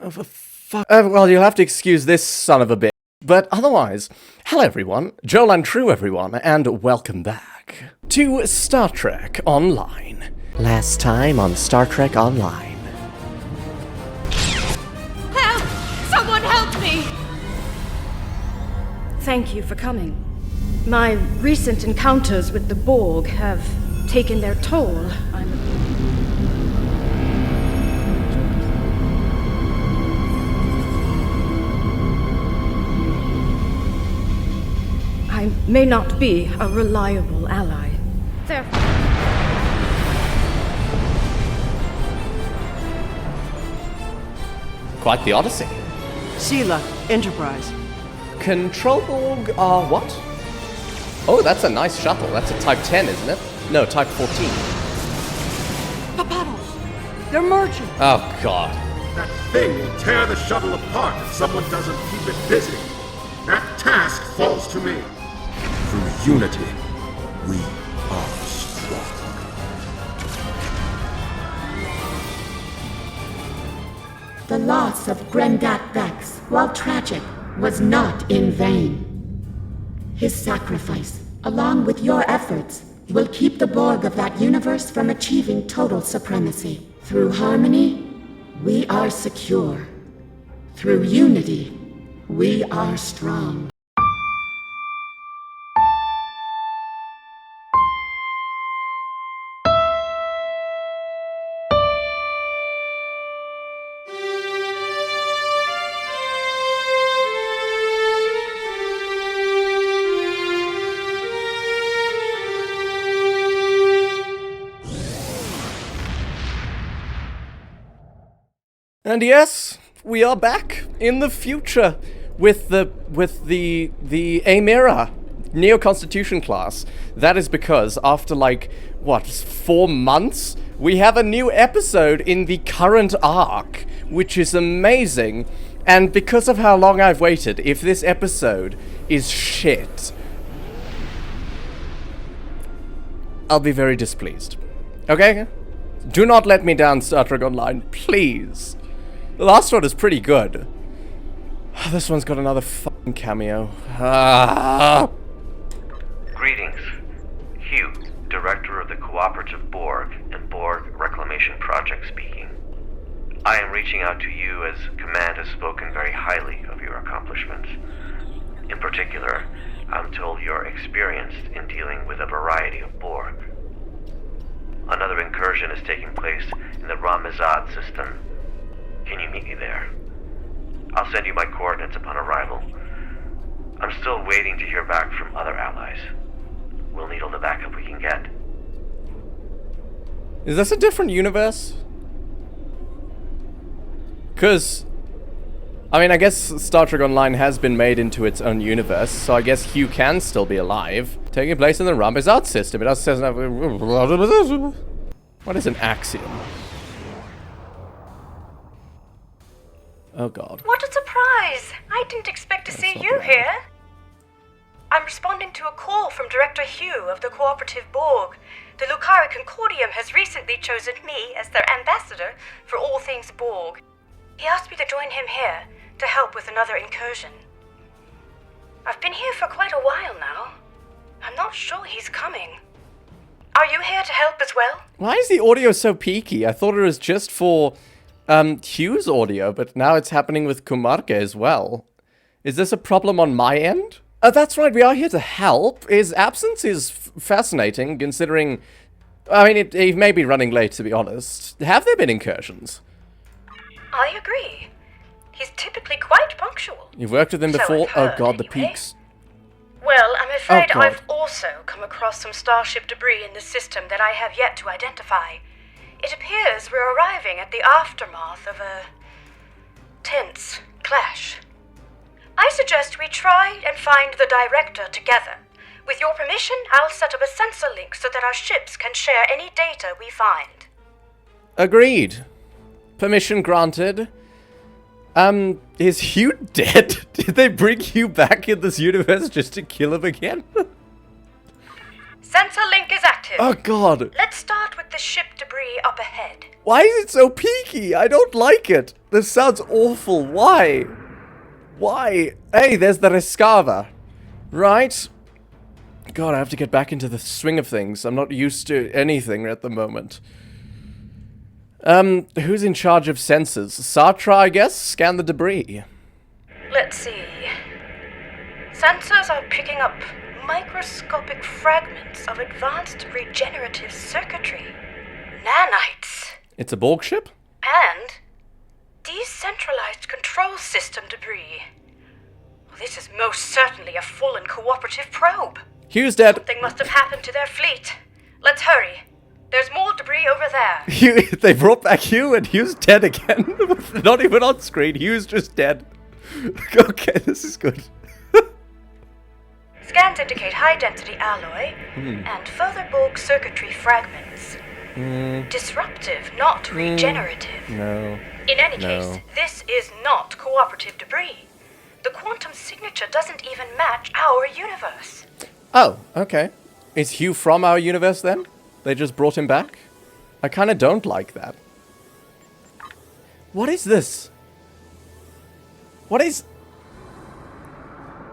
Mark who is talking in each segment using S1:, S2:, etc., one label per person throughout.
S1: Oh, for fuck. Well, you'll have to excuse this son of a bitch. But otherwise, hello everyone, Joel and True everyone, and welcome back to Star Trek Online. Last time on Star Trek Online.
S2: Help! Someone help me!
S3: Thank you for coming. My recent encounters with the Borg have taken their toll. I may not be a reliable ally. Therefore...
S1: Quite the odyssey.
S4: Sheila, Enterprise.
S1: Control Borg, what? Oh, that's a nice shuttle. That's a Type 10, isn't it? No, Type 14.
S4: Papados! They're marching!
S1: Oh, God.
S5: That thing will tear the shuttle apart if someone doesn't keep it busy. That task falls to me. Through unity, we are strong.
S6: The loss of Grendat Bex, while tragic, was not in vain. His sacrifice, along with your efforts, will keep the Borg of that universe from achieving total supremacy. Through harmony, we are secure. Through unity, we are strong.
S1: And yes, we are back in the future with the Aemira Neo-Constitution class. That is because after 4 months, we have a new episode in the current arc, which is amazing. And because of how long I've waited, if this episode is shit, I'll be very displeased. Okay? Do not let me down, Star Trek Online, please. The last one is pretty good. This one's got another fucking cameo.
S7: Greetings. Hugh, Director of the Cooperative Borg and Borg Reclamation Project speaking. I am reaching out to you as Command has spoken very highly of your accomplishments. In particular, I'm told you're experienced in dealing with a variety of Borg. Another incursion is taking place in the Ramazad system. Can you meet me there? I'll send you my coordinates upon arrival. I'm still waiting to hear back from other allies. We'll need all the backup we can get.
S1: Is this a different universe? Because, I guess Star Trek Online has been made into its own universe, so I guess Hugh can still be alive. Taking place in the Ramazad system. It also says... What is an axiom? Oh god.
S3: What a surprise! I didn't expect to see you here. I'm responding to a call from Director Hugh of the Cooperative Borg. The Aetherian Concordium has recently chosen me as their ambassador for all things Borg. He asked me to join him here to help with another incursion. I've been here for quite a while now. I'm not sure he's coming. Are you here to help as well?
S1: Why is the audio so peaky? I thought it was just for Hugh's audio, but now it's happening with Kumarke as well. Is this a problem on my end? That's right, we are here to help. His absence is fascinating, considering... he may be running late, to be honest. Have there been incursions?
S3: I agree. He's typically quite punctual.
S1: You've worked with him before? Oh god, the peaks.
S3: Well, I'm afraid
S1: Oh, God.
S3: I've also come across some starship debris in the system that I have yet to identify. It appears we're arriving at the aftermath of a tense clash. I suggest we try and find the Director together. With your permission, I'll set up a sensor link so that our ships can share any data we find.
S1: Agreed. Permission granted. Is Hugh dead? Did they bring Hugh back in this universe just to kill him again?
S3: Sensor link is active.
S1: Oh god.
S3: Let's start with the ship debris up ahead.
S1: Why is it so peaky? I don't like it. This sounds awful. Why? Why? Hey, there's the Rescava. Right? God, I have to get back into the swing of things. I'm not used to anything at the moment. Who's in charge of sensors? Sartre, I guess? Scan the debris.
S3: Let's see. Sensors are picking up microscopic fragments of advanced regenerative circuitry. Nanites.
S1: It's a Borg ship?
S3: And decentralized control system debris. Well, this is most certainly a fallen cooperative probe.
S1: Hugh's dead.
S3: Something must have happened to their fleet. Let's hurry. There's more debris over there.
S1: Hugh, they brought back Hugh and Hugh's dead again. Not even on screen. Hugh's just dead. Okay, this is good.
S3: Scans indicate high-density alloy and further Borg circuitry fragments. Disruptive, not regenerative.
S1: No.
S3: In any case, this is not cooperative debris. The quantum signature doesn't even match our universe.
S1: Oh, okay. Is Hugh from our universe then? They just brought him back? I kind of don't like that. What is this? What is...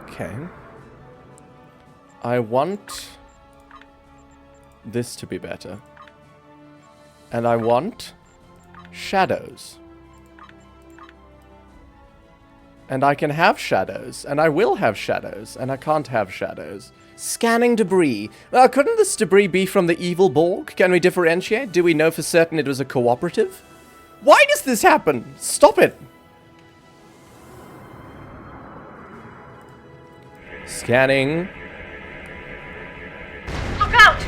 S1: Okay. I want this to be better. And I want shadows. And I can have shadows. And I will have shadows. And I can't have shadows. Scanning debris. Couldn't this debris be from the evil Borg? Can we differentiate? Do we know for certain it was a cooperative? Why does this happen? Stop it. Scanning.
S3: Look out!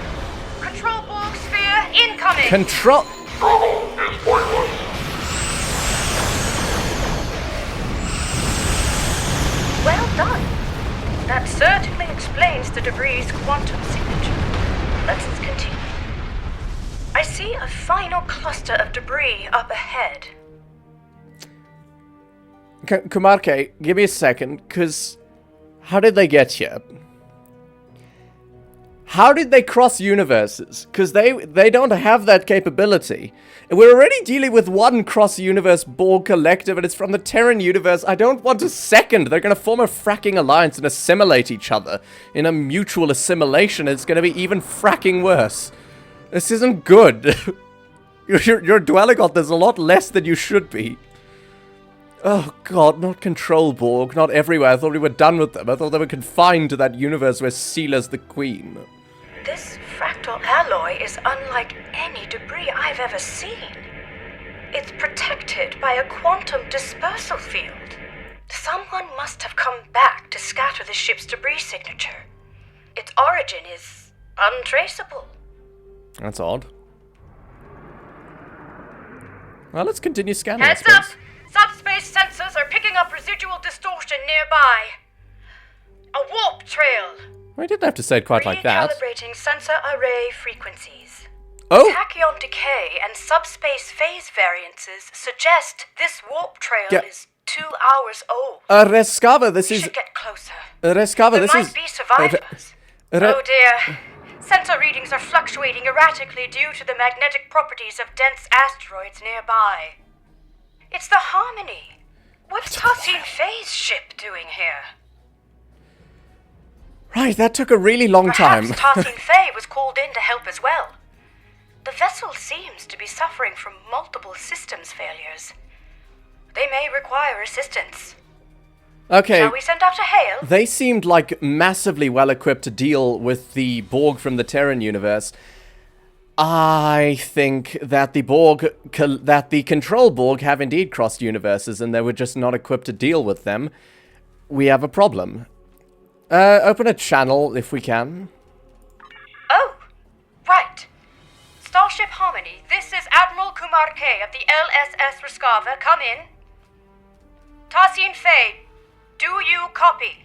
S3: Control Borg sphere incoming!
S1: Control...
S5: Trouble is pointless.
S3: Well done. That certainly explains the debris' quantum signature. Let's continue. I see a final cluster of debris up ahead.
S1: Kumarke, give me a second, because... How did they get here? How did they cross universes? Because they don't have that capability. And we're already dealing with one cross-universe Borg collective, and it's from the Terran universe. I don't want a second. They're going to form a fracking alliance and assimilate each other. In a mutual assimilation, it's going to be even fracking worse. This isn't good. You're dwelling on this a lot less than you should be. Oh god, not Control Borg, not everywhere. I thought we were done with them. I thought they were confined to that universe where Seela's the queen.
S3: This fractal alloy is unlike any debris I've ever seen. It's protected by a quantum dispersal field. Someone must have come back to scatter the ship's debris signature. Its origin is untraceable.
S1: That's odd. Well, let's continue scanning.
S3: Heads up! Subspace sensors are picking up residual distortion nearby. A warp trail.
S1: I didn't have to say it quite like that.
S3: Recalibrating sensor array frequencies.
S1: Oh!
S3: Tachyon decay and subspace phase variances suggest this warp trail is 2 hours old.
S1: Rescava, this
S3: We
S1: is...
S3: should get closer.
S1: Rescava,
S3: There
S1: this
S3: might
S1: is...
S3: be survivors. Oh dear. Sensor readings are fluctuating erratically due to the magnetic properties of dense asteroids nearby. It's the Harmony. What's Tassin Faye's ship doing here?
S1: Right, that took a really long time.
S3: Perhaps Tassin Faye was called in to help as well. The vessel seems to be suffering from multiple systems failures. They may require assistance.
S1: Okay.
S3: Shall we send out a hail?
S1: They seemed like massively well equipped to deal with the Borg from the Terran universe. I think that the Control Borg have indeed crossed universes and they were just not equipped to deal with them. We have a problem. Open a channel if we can.
S3: Oh, right. Starship Harmony, this is Admiral Kumar K of the LSS Rescava. Come in. Tassin Faye, do you copy?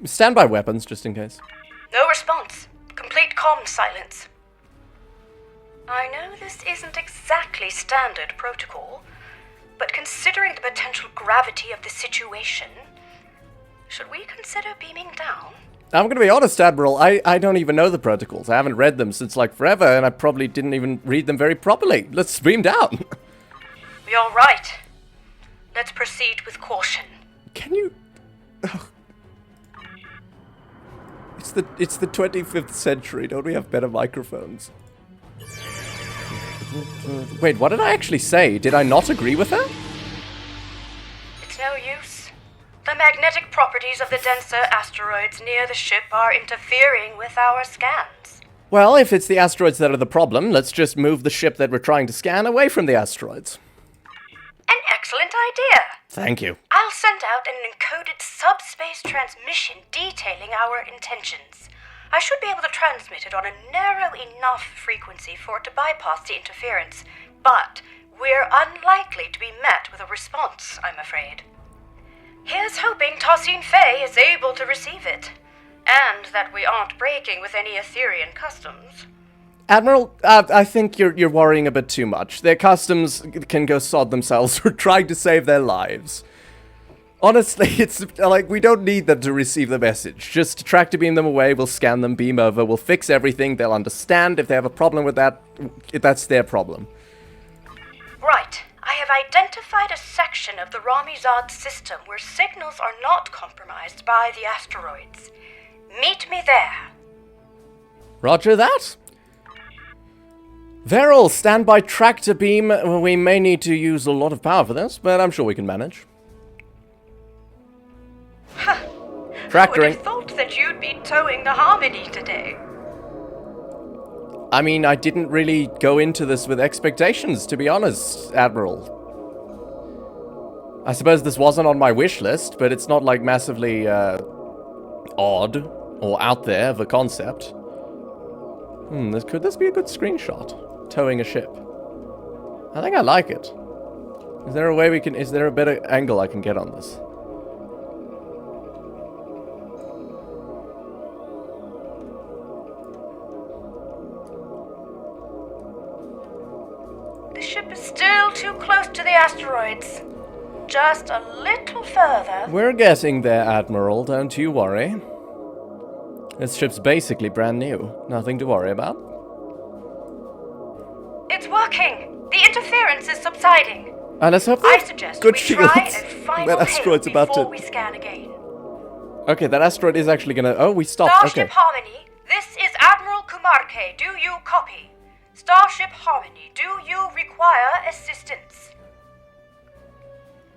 S1: Standby weapons, just in case.
S3: No response. Complete comm silence. I know this isn't exactly standard protocol, but considering the potential gravity of the situation, should we consider beaming down?
S1: I'm gonna be honest, Admiral, I don't even know the protocols. I haven't read them since like forever, and I probably didn't even read them very properly. Let's beam down.
S3: You're right. Let's proceed with caution.
S1: Can you... Ugh. It's the 25th century. Don't we have better microphones? Wait, what did I actually say? Did I not agree with her?
S3: It's no use. The magnetic properties of the denser asteroids near the ship are interfering with our scans.
S1: Well, if it's the asteroids that are the problem, let's just move the ship that we're trying to scan away from the asteroids.
S3: An excellent idea.
S1: Thank you.
S3: I'll send out an encoded subspace transmission detailing our intentions. I should be able to transmit it on a narrow enough frequency for it to bypass the interference, but we're unlikely to be met with a response, I'm afraid. Here's hoping Tassine Fey is able to receive it, and that we aren't breaking with any Aetherian customs.
S1: Admiral, I think you're worrying a bit too much. Their customs can go sod themselves for trying to save their lives. Honestly, it's like, we don't need them to receive the message. Just tractor beam them away, we'll scan them, beam over, we'll fix everything, they'll understand. If they have a problem with that, that's their problem.
S3: Right. I have identified a section of the Ramizad system where signals are not compromised by the asteroids. Meet me there.
S1: Roger that. Veril, stand by tractor beam. We may need to use a lot of power for this, but I'm sure we can manage.
S3: I would
S1: Tractoring.
S3: have thought that you'd be towing the Harmony today.
S1: I mean, I didn't really go into this with expectations, to be honest, Admiral. I suppose this wasn't on my wish list, but it's not like massively odd or out there of a concept. Could this be a good screenshot? Towing a ship. I think I like it. Is there a way we can... Is there a better angle I can get on this?
S3: The ship is still too close to the asteroids. Just a little further.
S1: We're getting there, Admiral. Don't you worry. This ship's basically brand new. Nothing to worry about.
S3: It's working. The interference is subsiding.
S1: Let's hope
S3: I
S1: that
S3: suggest
S1: good
S3: we
S1: shields.
S3: try a final
S1: That asteroid's
S3: hail
S1: about
S3: before
S1: to...
S3: we scan again.
S1: Okay, that asteroid is actually gonna... Oh, we stopped.
S3: Starship
S1: Okay.
S3: Harmony, this is Admiral Kumarke. Do you copy? Starship Harmony, do you require assistance?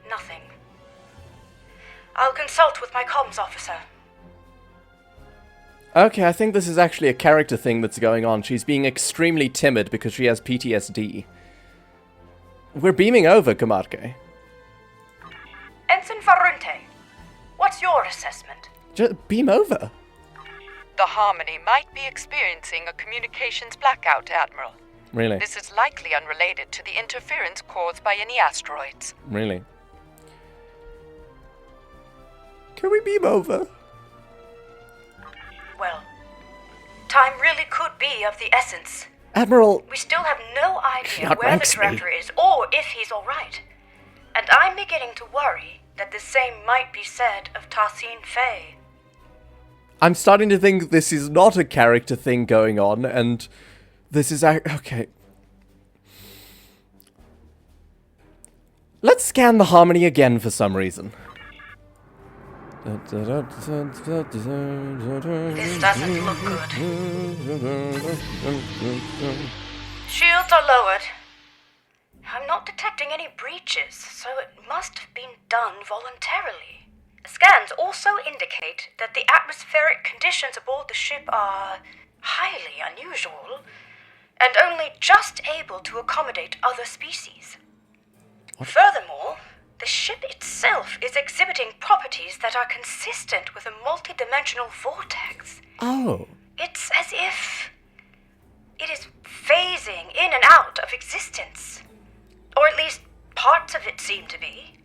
S3: Nothing. I'll consult with my comms officer.
S1: Okay, I think this is actually a character thing that's going on. She's being extremely timid because she has PTSD. We're beaming over, Kumarke.
S3: Ensign Farunte, what's your assessment?
S1: Just beam over.
S8: The Harmony might be experiencing a communications blackout, Admiral.
S1: Really?
S8: This is likely unrelated to the interference caused by any asteroids.
S1: Really? Can we beam over?
S3: Well, time really could be of the essence.
S1: Admiral...
S3: We still have no idea
S1: That
S3: where the
S1: ranks me.
S3: director is, or if he's alright. And I'm beginning to worry that the same might be said of Tassine Fey.
S1: I'm starting to think this is not a character thing going on, and this is... Okay. Let's scan the Harmony again for some reason.
S3: This doesn't look good. Shields are lowered. I'm not detecting any breaches, so it must have been done voluntarily. Scans also indicate that the atmospheric conditions aboard the ship are highly unusual, and only just able to accommodate other species. Furthermore, the ship itself is exhibiting properties that are consistent with a multidimensional vortex.
S1: Oh.
S3: It's as if it is phasing in and out of existence. Or at least parts of it seem to be.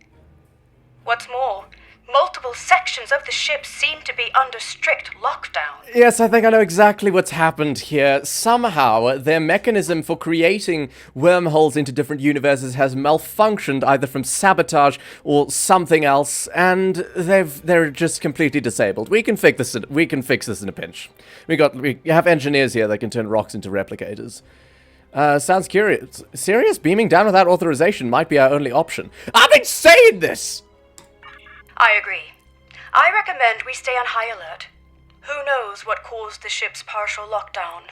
S3: What's more, multiple sections of the ship seem to be under strict lockdown.
S1: Yes, I think I know exactly what's happened here. Somehow, their mechanism for creating wormholes into different universes has malfunctioned either from sabotage or something else, and they're just completely disabled. We can fix this in a pinch. We have engineers here that can turn rocks into replicators. Sounds curious. Serious? Beaming down without authorization might be our only option. I've been saying this!
S3: I agree. I recommend we stay on high alert. Who knows what caused the ship's partial lockdown?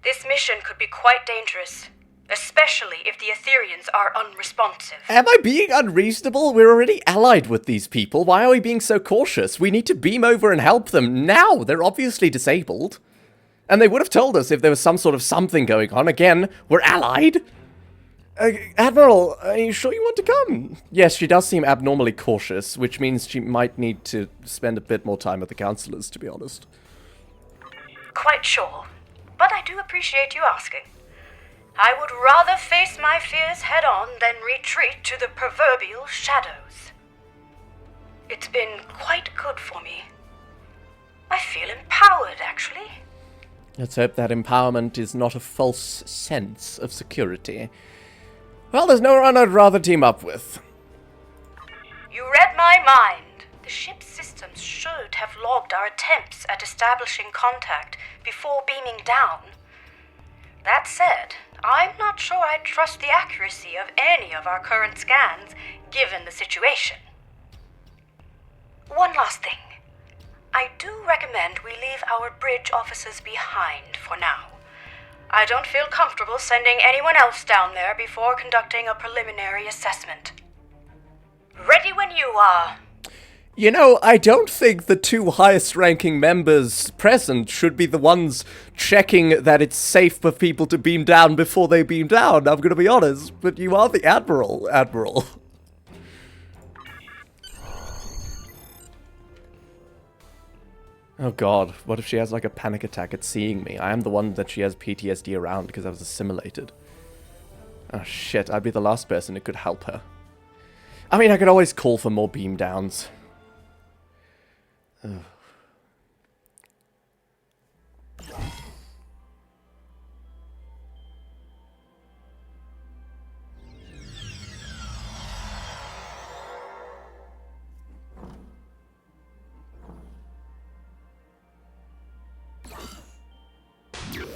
S3: This mission could be quite dangerous, especially if the Aetherians are unresponsive.
S1: Am I being unreasonable? We're already allied with these people. Why are we being so cautious? We need to beam over and help them now. They're obviously disabled. And they would have told us if there was some sort of something going on. Again, we're allied. Admiral, are you sure you want to come? Yes, she does seem abnormally cautious, which means she might need to spend a bit more time with the counselors, to be honest.
S3: Quite sure. But I do appreciate you asking. I would rather face my fears head-on than retreat to the proverbial shadows. It's been quite good for me. I feel empowered, actually.
S1: Let's hope that empowerment is not a false sense of security. Well, there's no one I'd rather team up with.
S3: You read my mind. The ship's systems should have logged our attempts at establishing contact before beaming down. That said, I'm not sure I trust the accuracy of any of our current scans, given the situation. One last thing. I do recommend we leave our bridge officers behind for now. I don't feel comfortable sending anyone else down there before conducting a preliminary assessment. Ready when you are.
S1: You know, I don't think the two highest-ranking members present should be the ones checking that it's safe for people to beam down before they beam down, I'm gonna be honest, but you are the Admiral, Admiral. Oh god, what if she has like a panic attack at seeing me? I am the one that she has PTSD around because I was assimilated. Oh shit, I'd be the last person who could help her. I mean, I could always call for more beam downs. Ugh.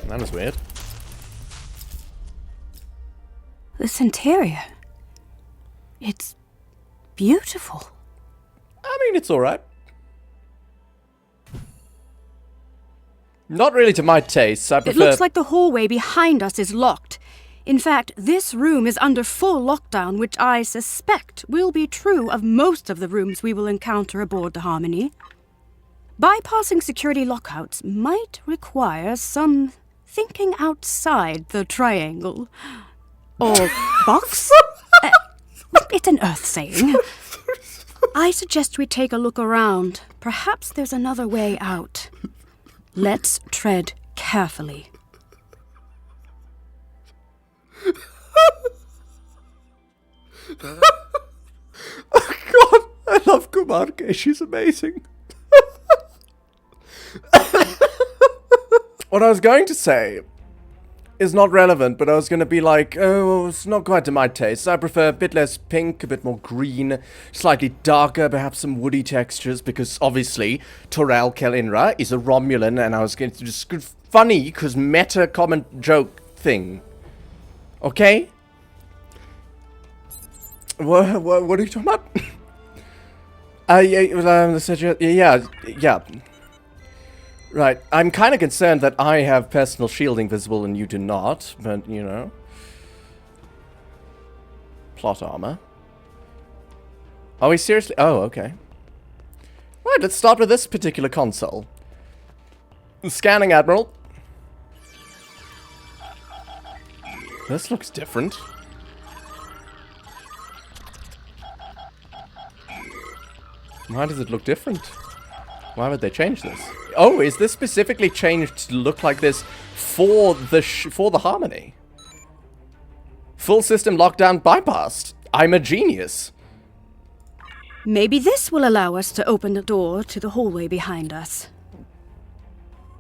S1: That was weird.
S2: This interior. It's beautiful.
S1: I mean, it's alright. Not really to my taste. I prefer...
S2: It looks like the hallway behind us is locked. In fact, this room is under full lockdown, which I suspect will be true of most of the rooms we will encounter aboard the Harmony. Bypassing security lockouts might require some thinking outside the triangle. Or box? It's an Earth saying. I suggest we take a look around. Perhaps there's another way out. Let's tread carefully.
S1: Oh god, I love Kumarke, she's amazing. What I was going to say is not relevant, but I was going to be like, oh, it's not quite to my taste. I prefer a bit less pink, a bit more green, slightly darker, perhaps some woody textures, because obviously Torel Kel'Inra is a Romulan, and I was going to just funny, because meta comment joke thing. Okay? What are you talking about? Yeah. Right, I'm kind of concerned that I have personal shielding visible and you do not, but, you know. Plot armor. Are we seriously? Oh, okay. Right, let's start with this particular console. Scanning, Admiral. This looks different. Why does it look different? Why would they change this? Oh, is this specifically changed to look like this for the Harmony? Full system lockdown bypassed. I'm a genius.
S2: Maybe this will allow us to open the door to the hallway behind us.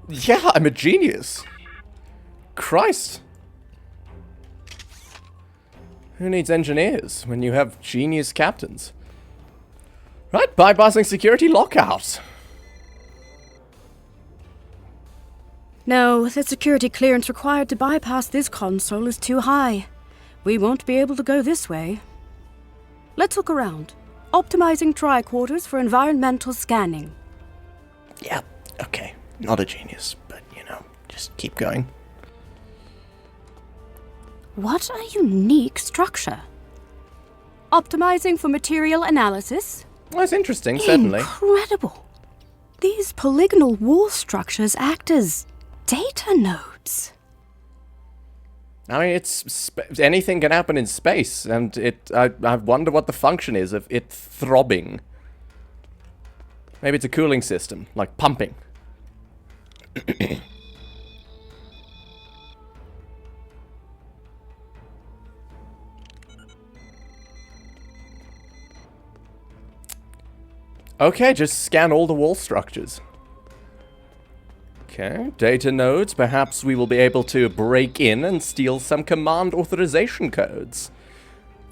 S1: Yeah, I'm a genius. Christ. Who needs engineers when you have genius captains? Right, bypassing security lockout.
S2: No, the security clearance required to bypass this console is too high. We won't be able to go this way. Let's look around. Optimizing tricorders for environmental scanning.
S1: Yeah, okay. Not a genius, but, just keep going.
S2: What a unique structure. Optimizing for material analysis.
S1: That's interesting, certainly.
S2: Incredible. These polygonal wall structures act as data nodes.
S1: I mean, anything can happen in space, and I wonder what the function is of it throbbing. Maybe it's a cooling system, like pumping. Okay, just scan all the wall structures. Okay, data nodes. Perhaps we will be able to break in and steal some command authorization codes.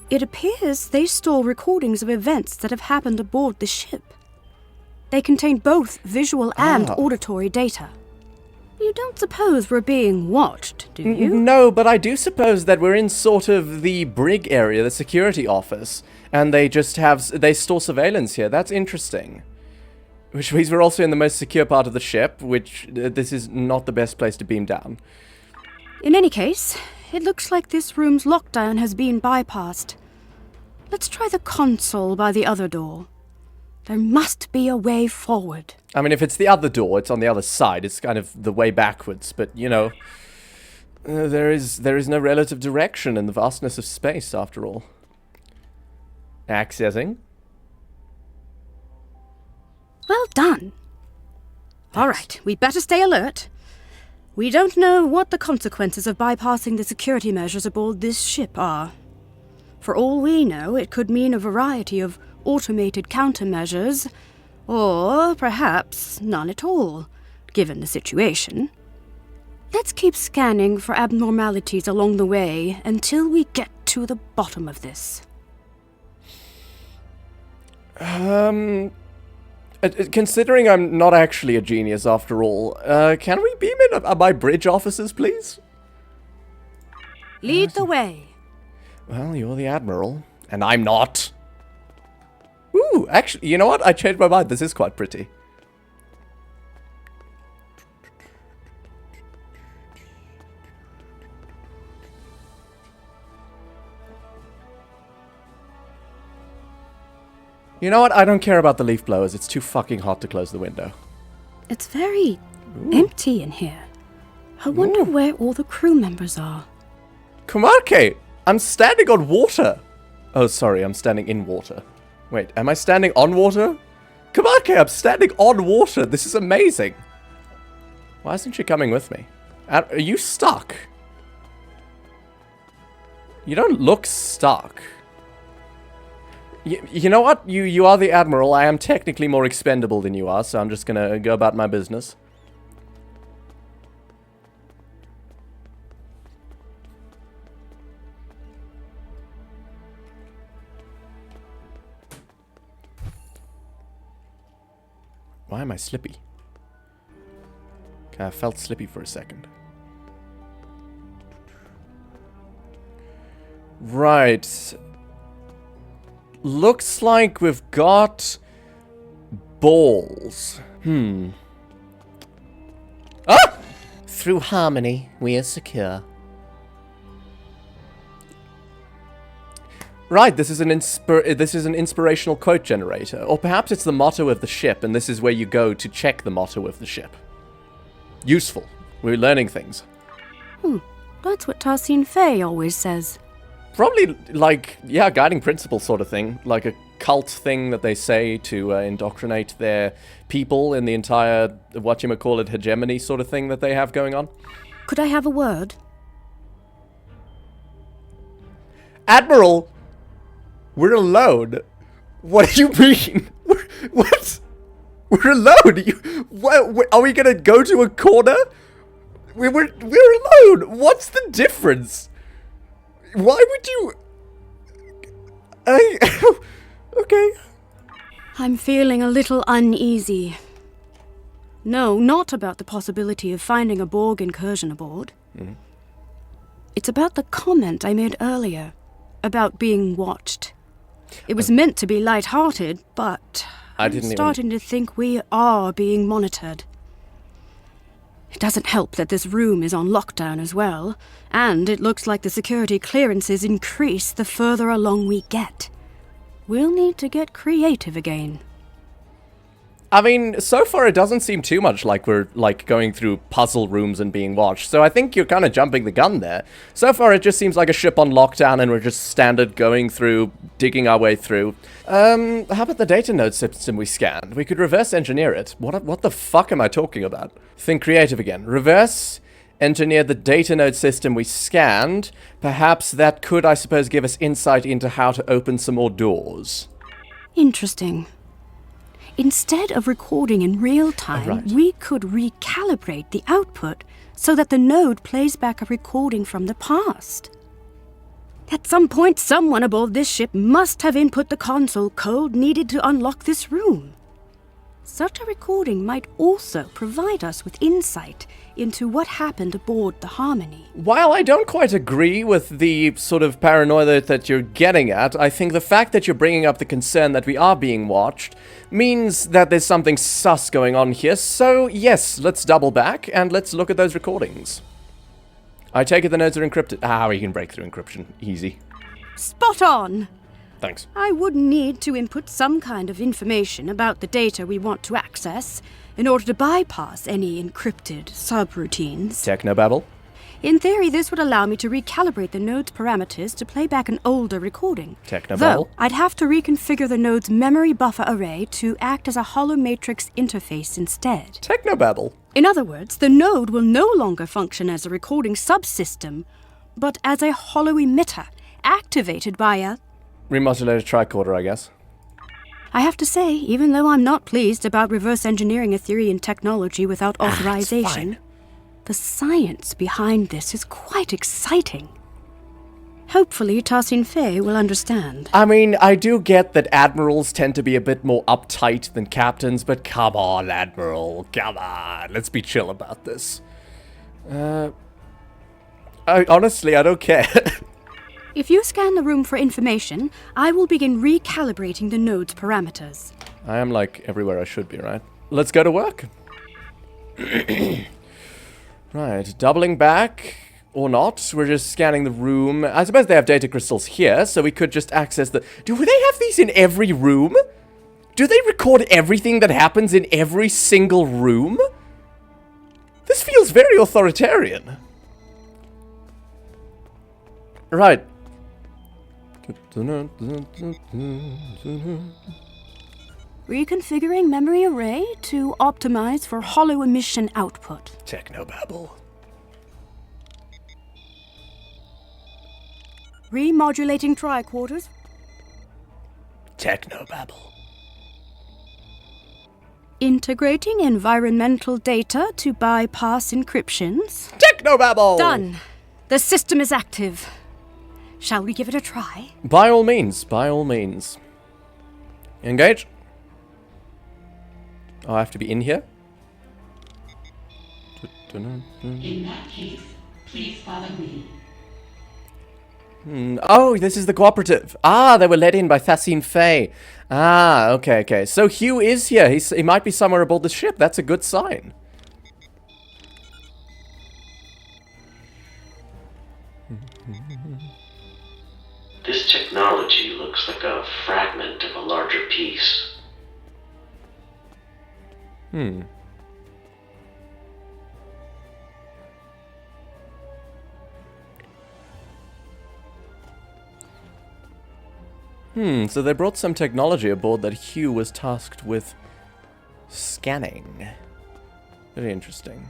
S2: It appears they store recordings of events that have happened aboard the ship. They contain both visual and auditory data. You don't suppose we're being watched, do you?
S1: No, but I do suppose that we're in sort of the brig area, the security office, and they store surveillance here. That's interesting. Which means we're also in the most secure part of the ship, which this is not the best place to beam down.
S2: In any case, it looks like this room's lockdown has been bypassed. Let's try the console by the other door. There must be a way forward.
S1: I mean, if it's the other door, it's on the other side. It's kind of the way backwards, but, there is no relative direction in the vastness of space, after all. Accessing.
S2: Well done. All right, we better stay alert. We don't know what the consequences of bypassing the security measures aboard this ship are. For all we know, it could mean a variety of automated countermeasures, or perhaps none at all, given the situation. Let's keep scanning for abnormalities along the way until we get to the bottom of this.
S1: Considering I'm not actually a genius after all, can we beam in my bridge offices, please?
S2: Lead the way.
S1: Well, you're the Admiral, and I'm not. Ooh, actually, you know what? I changed my mind. This is quite pretty. You know what? I don't care about the leaf blowers. It's too fucking hot to close the window.
S2: It's very empty in here. I wonder where all the crew members are.
S1: Kumarke! I'm standing on water! Oh, sorry, I'm standing in water. Wait, am I standing on water? Kumarke, I'm standing on water! This is amazing! Why isn't she coming with me? Are you stuck? You don't look stuck. You know what? You are the Admiral. I am technically more expendable than you are, so I'm just gonna go about my business. Why am I slippy? Okay, I felt slippy for a second. Right. Looks like we've got balls. Ah! Through harmony, we are secure. Right, this is an inspirational quote generator. Or perhaps it's the motto of the ship, and this is where you go to check the motto of the ship. Useful. We're learning things.
S2: That's what Tarsine Faye always says.
S1: Probably, like, yeah, guiding principle sort of thing. Like a cult thing that they say to indoctrinate their people in the entire, whatchamacallit, hegemony sort of thing that they have going on.
S2: Could I have a word?
S1: Admiral! We're alone. What do you mean? What? We're alone. What, are we gonna go to a corner? We're alone. What's the difference? Why would you? Okay.
S2: I'm feeling a little uneasy. No, not about the possibility of finding a Borg incursion aboard.
S1: Mm-hmm.
S2: It's about the comment I made earlier, about being watched. It was meant to be light-hearted, but I'm starting to think we are being monitored. It doesn't help that this room is on lockdown as well, and it looks like the security clearances increase the further along we get. We'll need to get creative again.
S1: I mean, so far it doesn't seem too much like we're, going through puzzle rooms and being watched, so I think you're kind of jumping the gun there. So far it just seems like a ship on lockdown and we're just standard going through, digging our way through. How about the data node system we scanned? We could reverse engineer it. What the fuck am I talking about? Think creative again. Reverse engineer the data node system we scanned. Perhaps that could, I suppose, give us insight into how to open some more doors.
S2: Interesting. Instead of recording in real time,
S1: right.
S2: We could recalibrate the output so that the node plays back a recording from the past. At some point, someone aboard this ship must have input the console code needed to unlock this room. Such a recording might also provide us with insight into what happened aboard the Harmony.
S1: While I don't quite agree with the sort of paranoia that you're getting at, I think the fact that you're bringing up the concern that we are being watched means that there's something sus going on here. So yes, let's double back and let's look at those recordings. I take it the nodes are encrypted. Ah, we can break through encryption. Easy.
S2: Spot on!
S1: Thanks.
S2: I would need to input some kind of information about the data we want to access in order to bypass any encrypted subroutines.
S1: Technobabble?
S2: In theory, this would allow me to recalibrate the node's parameters to play back an older recording.
S1: Technobabble?
S2: Though, I'd have to reconfigure the node's memory buffer array to act as a hollow matrix interface instead.
S1: Technobabble?
S2: In other words, the node will no longer function as a recording subsystem, but as a hollow emitter, activated by a
S1: Remodulated tricorder, I guess.
S2: I have to say, even though I'm not pleased about reverse engineering Aetherian technology without authorization, the science behind this is quite exciting. Hopefully, Tassin Fey will understand.
S1: I mean, I do get that admirals tend to be a bit more uptight than captains, but come on, Admiral, come on, let's be chill about this. Honestly, I don't care.
S2: If you scan the room for information, I will begin recalibrating the node's parameters.
S1: I am, everywhere I should be, right? Let's go to work. Right, doubling back, or not. We're just scanning the room. I suppose they have data crystals here, so we could just access the... Do they have these in every room? Do they record everything that happens in every single room? This feels very authoritarian. Right.
S2: Reconfiguring memory array to optimize for hollow emission output.
S1: Technobabble.
S2: Remodulating tricorders.
S1: Technobabble.
S2: Integrating environmental data to bypass encryptions.
S1: Technobabble!
S2: Done. The system is active. Shall we give it a try?
S1: By all means, by all means. Engage. Oh, I have to be in here?
S6: In that case, please follow me.
S1: Oh, this is the cooperative. Ah, they were let in by Tassin Fey. Ah, okay. So Hugh is here. He might be somewhere aboard the ship. That's a good sign.
S7: This technology looks like a fragment of a larger piece.
S1: So they brought some technology aboard that Hugh was tasked with scanning. Very interesting.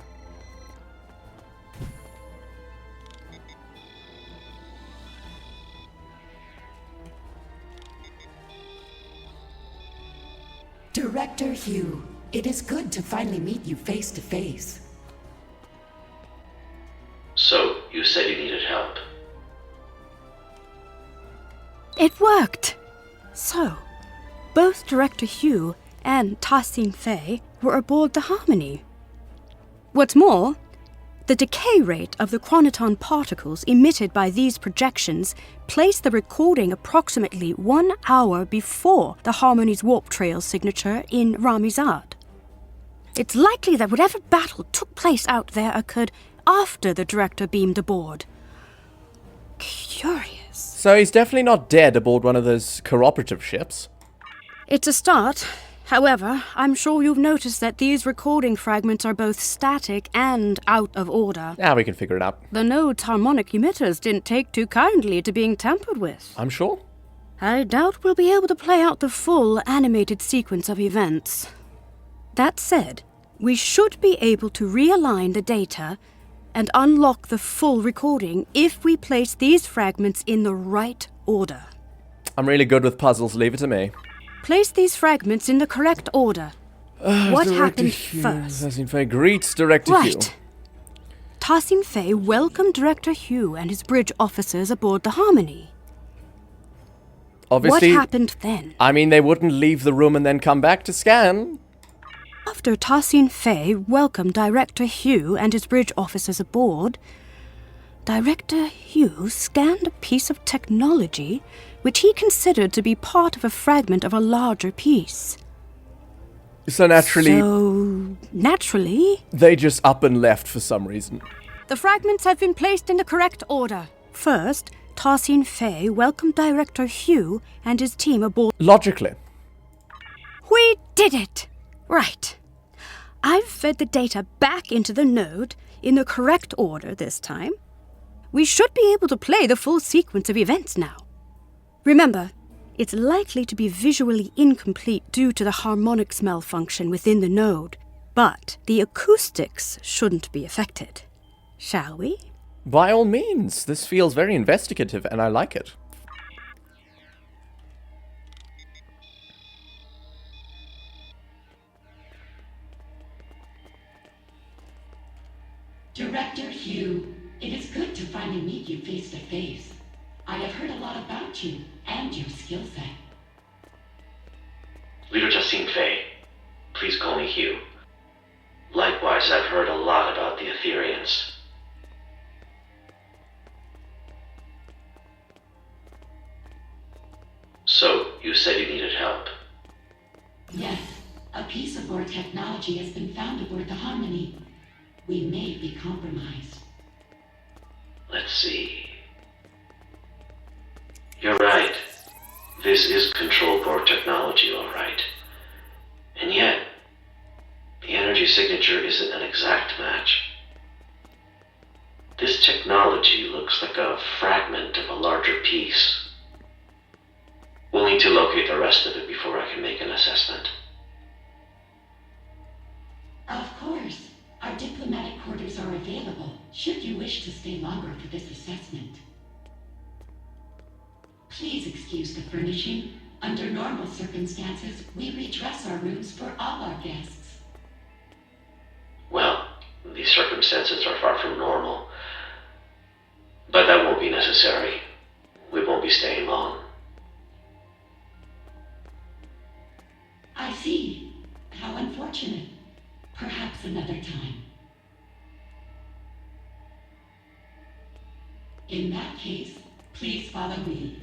S6: Director Hugh, it is good to finally meet you face to face.
S7: So, you said you needed help.
S2: It worked! So, both Director Hugh and Tassin Fey were aboard the Harmony. What's more, the decay rate of the chronoton particles emitted by these projections placed the recording approximately 1 hour before the Harmony's warp trail signature in Ramizad. It's likely that whatever battle took place out there occurred after the Director beamed aboard. Curious.
S1: So he's definitely not dead aboard one of those cooperative ships.
S2: It's a start. However, I'm sure you've noticed that these recording fragments are both static and out of order.
S1: We can figure it out.
S2: The node's harmonic emitters didn't take too kindly to being tampered with.
S1: I'm sure.
S2: I doubt we'll be able to play out the full animated sequence of events. That said, we should be able to realign the data and unlock the full recording if we place these fragments in the right order.
S1: I'm really good with puzzles, leave it to me.
S2: Place these fragments in the correct order. What happened first?
S1: Tassin Fey greets Director Hugh.
S2: Right. Tassin Fey welcomed Director Hugh and his bridge officers aboard the Harmony.
S1: Obviously,
S2: what happened then?
S1: I mean, they wouldn't leave the room and then come back to scan.
S2: After Tassin Fey welcomed Director Hugh and his bridge officers aboard, Director Hugh scanned a piece of technology which he considered to be part of a fragment of a larger piece.
S1: So
S2: naturally...
S1: they just up and left for some reason.
S2: The fragments have been placed in the correct order. First, Tassin Fey welcomed Director Hugh and his team aboard...
S1: Logically.
S2: We did it! Right. I've fed the data back into the node in the correct order this time. We should be able to play the full sequence of events now. Remember, it's likely to be visually incomplete due to the harmonics malfunction within the node, but the acoustics shouldn't be affected. Shall we?
S1: By all means, this feels very investigative and I like it.
S6: Director Hugh, it is good to finally meet you face to face. I have heard a lot about you and your skill set.
S7: Leader Tassin Fey, please call me Hugh. Likewise, I've heard a lot about the Aetherians. So, you said you needed help?
S6: Yes, a piece of our technology has been found aboard the Harmony. We may be compromised.
S7: Let's see. You're right. This is control board technology, all right. And yet, the energy signature isn't an exact match. This technology looks like a fragment of a larger piece. We'll need to locate the rest of it before I can make an assessment.
S6: Of course. Our diplomatic quarters are available, should you wish to stay longer for this assessment. Please excuse the furnishing. Under normal circumstances, we redress our rooms for all our guests.
S7: Well, these circumstances are far from normal. But that won't be necessary. We won't be staying long.
S6: I see. How unfortunate. Perhaps another time. In that case, please follow me.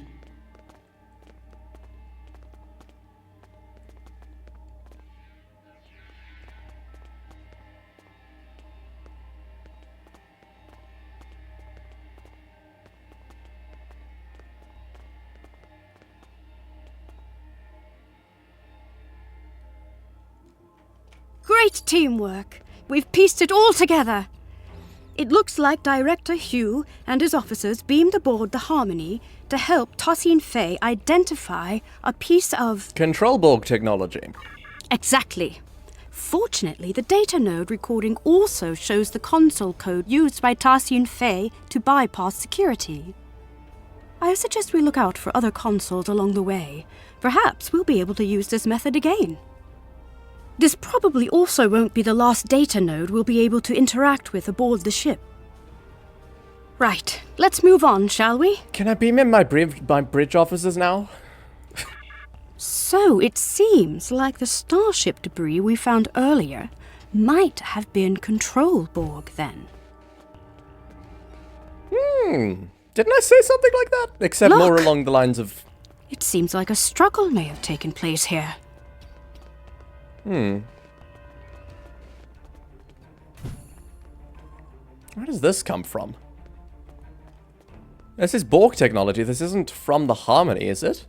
S2: Great teamwork! We've pieced it all together! It looks like Director Hugh and his officers beamed aboard the Harmony to help Tassin Fey identify a piece of...
S1: Control Borg technology.
S2: Exactly. Fortunately, the data node recording also shows the console code used by Tassin Fey to bypass security. I suggest we look out for other consoles along the way. Perhaps we'll be able to use this method again. This probably also won't be the last data node we'll be able to interact with aboard the ship. Right, let's move on, shall we?
S1: Can I beam in my bridge officers now?
S2: So it seems like the starship debris we found earlier might have been Control Borg then.
S1: Didn't I say something like that? Except more
S2: Look.
S1: along the lines of...
S2: It seems like a struggle may have taken place here.
S1: Where does this come from? This is Borg technology. This isn't from the Harmony, is it?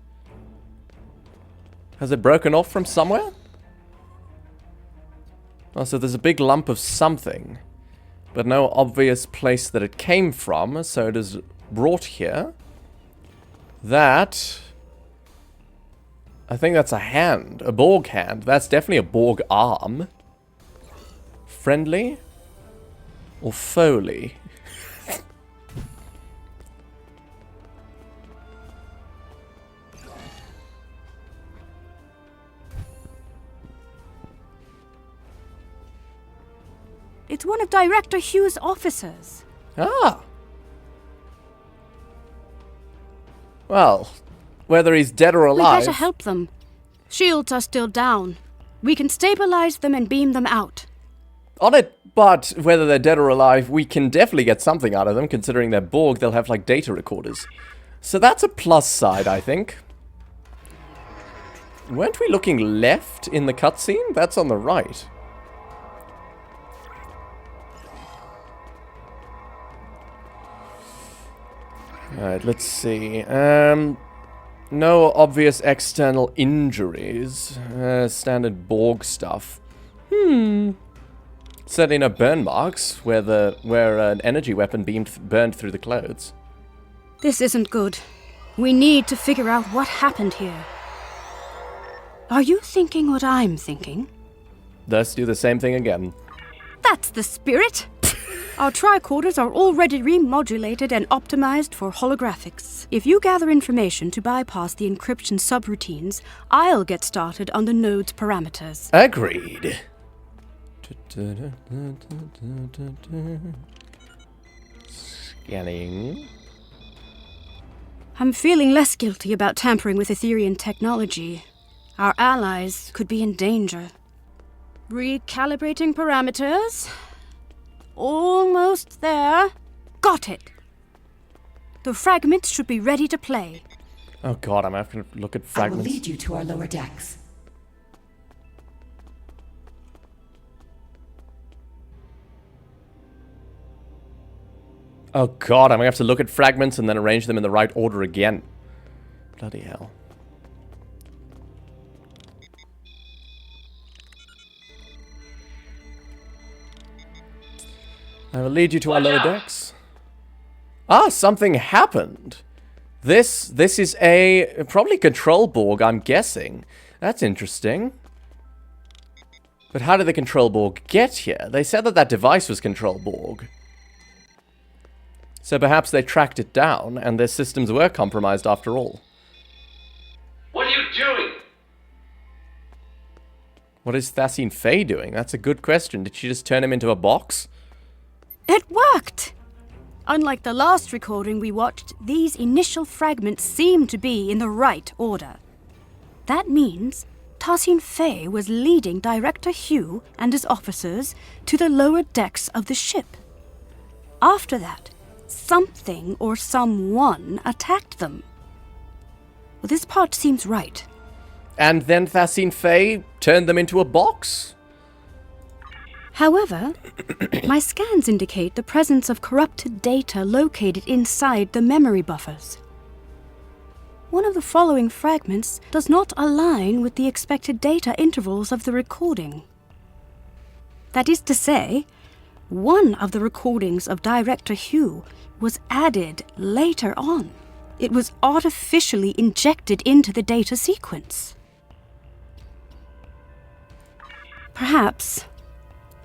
S1: Has it broken off from somewhere? Oh, so there's a big lump of something, but no obvious place that it came from, so it is brought here. That... I think that's a hand. A Borg hand. That's definitely a Borg arm. Friendly? Or Foley?
S2: It's one of Director Hugh's officers.
S1: Ah! Well, whether he's dead or
S2: We
S1: alive...
S2: better help them. Shields are still down. We can stabilize them and beam them out.
S1: On it, but whether they're dead or alive, we can definitely get something out of them. Considering they're Borg, they'll have, like, data recorders. So that's a plus side, I think. Weren't we looking left in the cutscene? That's on the right. Alright, let's see. No obvious external injuries. Standard Borg stuff. Certainly no burn marks where an energy weapon burned through the clothes.
S2: This isn't good. We need to figure out what happened here. Are you thinking what I'm thinking?
S1: Let's do the same thing again.
S2: That's the spirit! Our tricorders are already remodulated and optimized for holographics. If you gather information to bypass the encryption subroutines, I'll get started on the node's parameters.
S1: Agreed. Scanning.
S2: I'm feeling less guilty about tampering with Aetherian technology. Our allies could be in danger. Recalibrating parameters. Almost there. Got it. The fragments should be ready to play.
S1: Oh god, I'm having to look at
S6: I will
S1: fragments.
S6: lead you to our lower decks.
S1: Oh god, I'm gonna have to look at fragments and then arrange them in the right order again. Bloody hell. I will lead you to our lower decks. Ah, something happened. This is a probably Control Borg, I'm guessing. That's interesting. But how did the Control Borg get here? They said that device was Control Borg. So perhaps they tracked it down, and their systems were compromised after all.
S9: What are you doing?
S1: What is Thacine Fay doing? That's a good question. Did she just turn him into a box?
S2: It worked! Unlike the last recording we watched, these initial fragments seem to be in the right order. That means Thacine Fay was leading Director Hugh and his officers to the lower decks of the ship. After that, something or someone attacked them. Well, this part seems right.
S1: And then Thacine Fay turned them into a box?
S2: However, my scans indicate the presence of corrupted data located inside the memory buffers. One of the following fragments does not align with the expected data intervals of the recording. That is to say, one of the recordings of Director Hugh was added later on. It was artificially injected into the data sequence. Perhaps.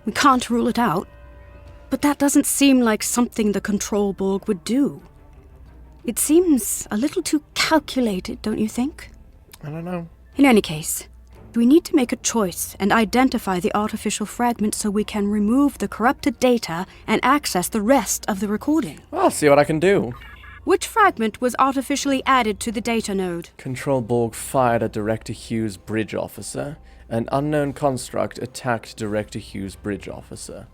S2: We can't rule it out, but that doesn't seem like something the Control Borg would do. It seems a little too calculated, don't you think?
S1: I don't know.
S2: In any case, we need to make a choice and identify the artificial fragment so we can remove the corrupted data and access the rest of the recording.
S1: I'll see what I can do.
S2: Which fragment was artificially added to the data node?
S1: Control Borg fired at Director Hugh's bridge officer. An unknown construct attacked Director Hugh's bridge officer.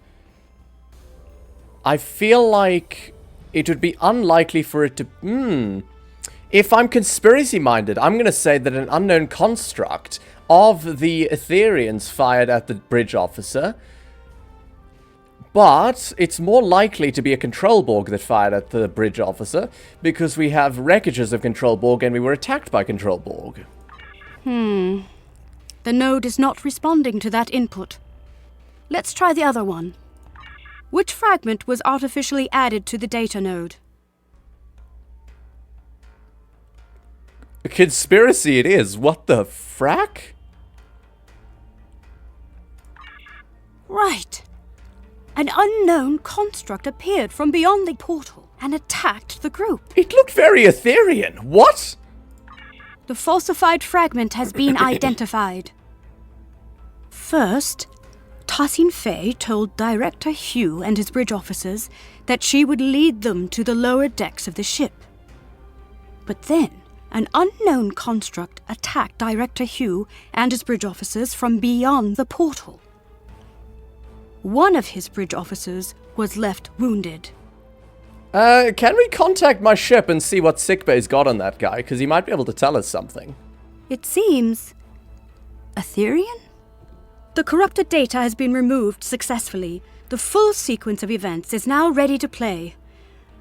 S1: I feel like it would be unlikely for it to... If I'm conspiracy-minded, I'm going to say that an unknown construct of the Aetherians fired at the bridge officer. But it's more likely to be a Control Borg that fired at the bridge officer, because we have wreckages of Control Borg and we were attacked by Control Borg.
S2: The node is not responding to that input. Let's try the other one. Which fragment was artificially added to the data node?
S1: A conspiracy it is. What the frack?
S2: Right. An unknown construct appeared from beyond the portal and attacked the group.
S1: It looked very Aetherian. What?
S2: The falsified fragment has been identified. First, Tassin Fey told Director Hugh and his bridge officers that she would lead them to the lower decks of the ship. But then, an unknown construct attacked Director Hugh and his bridge officers from beyond the portal. One of his bridge officers was left wounded.
S1: Can we contact my ship and see what sickbay's got on that guy? Because he might be able to tell us something.
S2: It seems... Aetherian? The corrupted data has been removed successfully. The full sequence of events is now ready to play.